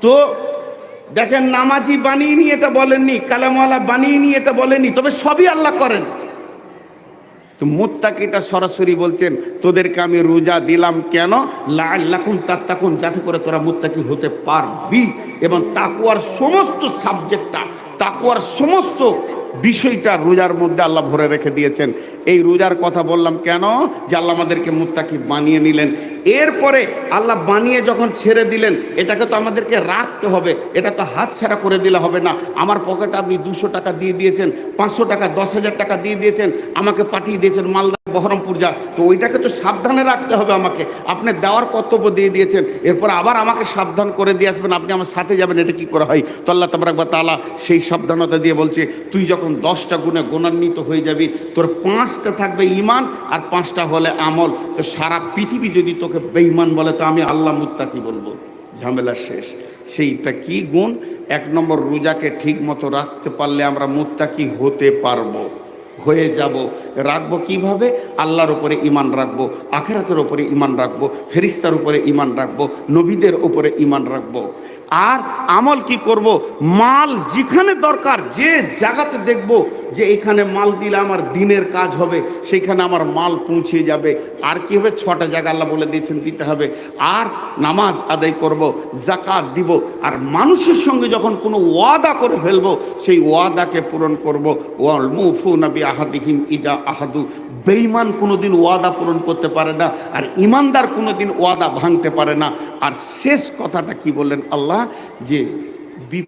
তো দেখেন, নামাজি বানিয়ে নি এটা বলেননি, কালামওয়ালা বানিয়ে নি এটা বলেননি, তবে সবই আল্লাহ করেন। তো মুত্তাকিটা সরাসরি বলছেন তোদেরকে আমি রোজা দিলাম কেন, লাআল্লাকুম তাত্তাকুন, যাতে করে তোরা মুত্তাকি হতে পারবি। এবং তাকওয়ার সমস্ত সাবজেক্টটা, তাকওয়ার সমস্ত বিষয়টা রোজার মধ্যে আল্লাহ ভরে রেখে দিয়েছেন। এই রোজার কথা বললাম কেন, যে আল্লাহ আমাদেরকে মুত্তাকি বানিয়ে নিলেন। এরপরে আল্লাহ বানিয়ে যখন ছেড়ে দিলেন, এটাকে তো আমাদেরকে রাখতে হবে, এটা তো হাত ছাড়া করে দিলে হবে না। আমার পকেটে আপনি 200 টাকা দিয়ে দিয়েছেন, 500 টাকা, 10,000 টাকা দিয়ে দিয়েছেন, আমাকে পাঠিয়ে দিয়েছেন মালদা বহরমপুর যা, তো ওইটাকে তো সাবধানে রাখতে হবে আমাকে। আপনি দেওয়ার কর্তব্য দিয়ে দিয়েছেন, এরপর আবার আমাকে সাবধান করে দিয়ে আসবেন, আপনি আমার সাথে যাবেন, এটা কি করে হয়? তো আল্লাহ তাবারাক ওয়া তাআলা সেই সাবধানতা দিয়ে বলছে তুই যখন 10টা গুণে গুণান্বিত হয়ে যাবি, তোর 5টা থাকবে ঈমান আর 5টা হলে আমল। তো সারা পৃথিবী যদি তোকে বেঈমান বলে তো আমি আল্লাহ মুত্তাকি বলবো, ঝামেলা শেষ। সেইটা কি গুণ? 1 নম্বর, রোজাকে ঠিক মতো রাখতে পারলে আমরা মুত্তাকি হতে পারবো, হয়ে যাব। রাখবো কিভাবে? আল্লাহর উপরে ঈমান রাখবো, আখিরাতের উপরে ঈমান রাখবো, ফেরেশতার উপরে ঈমান রাখবো, নবীদের উপরে ঈমান রাখবো। আর আমল কি করব? মাল যেখানে দরকার, যে জায়গাতে দেখব যে এখানে মাল দিলে আমার দিনের কাজ হবে, সেইখানে আমার মাল পৌঁছে যাবে। আর কি হবে? 6টা জায়গা আল্লাহ বলে দিয়েছেন দিতে হবে। আর নামাজ আদায় করব, যাকাত দিব। আর মানুষের সঙ্গে যখন কোনো ওয়াদা করে ফেলবো, সেই ওয়াদাকে পূরণ করব। ওয়াল মুফুনা বিআহাদিহিম ইজা আহাদু, বেঈমান কোনোদিন ওয়াদা পূরণ করতে পারে না, আর ঈমানদার কোনোদিন ওয়াদা ভাঙতে পারে না। আর শেষ কথাটা কি বললেন আল্লাহ? যে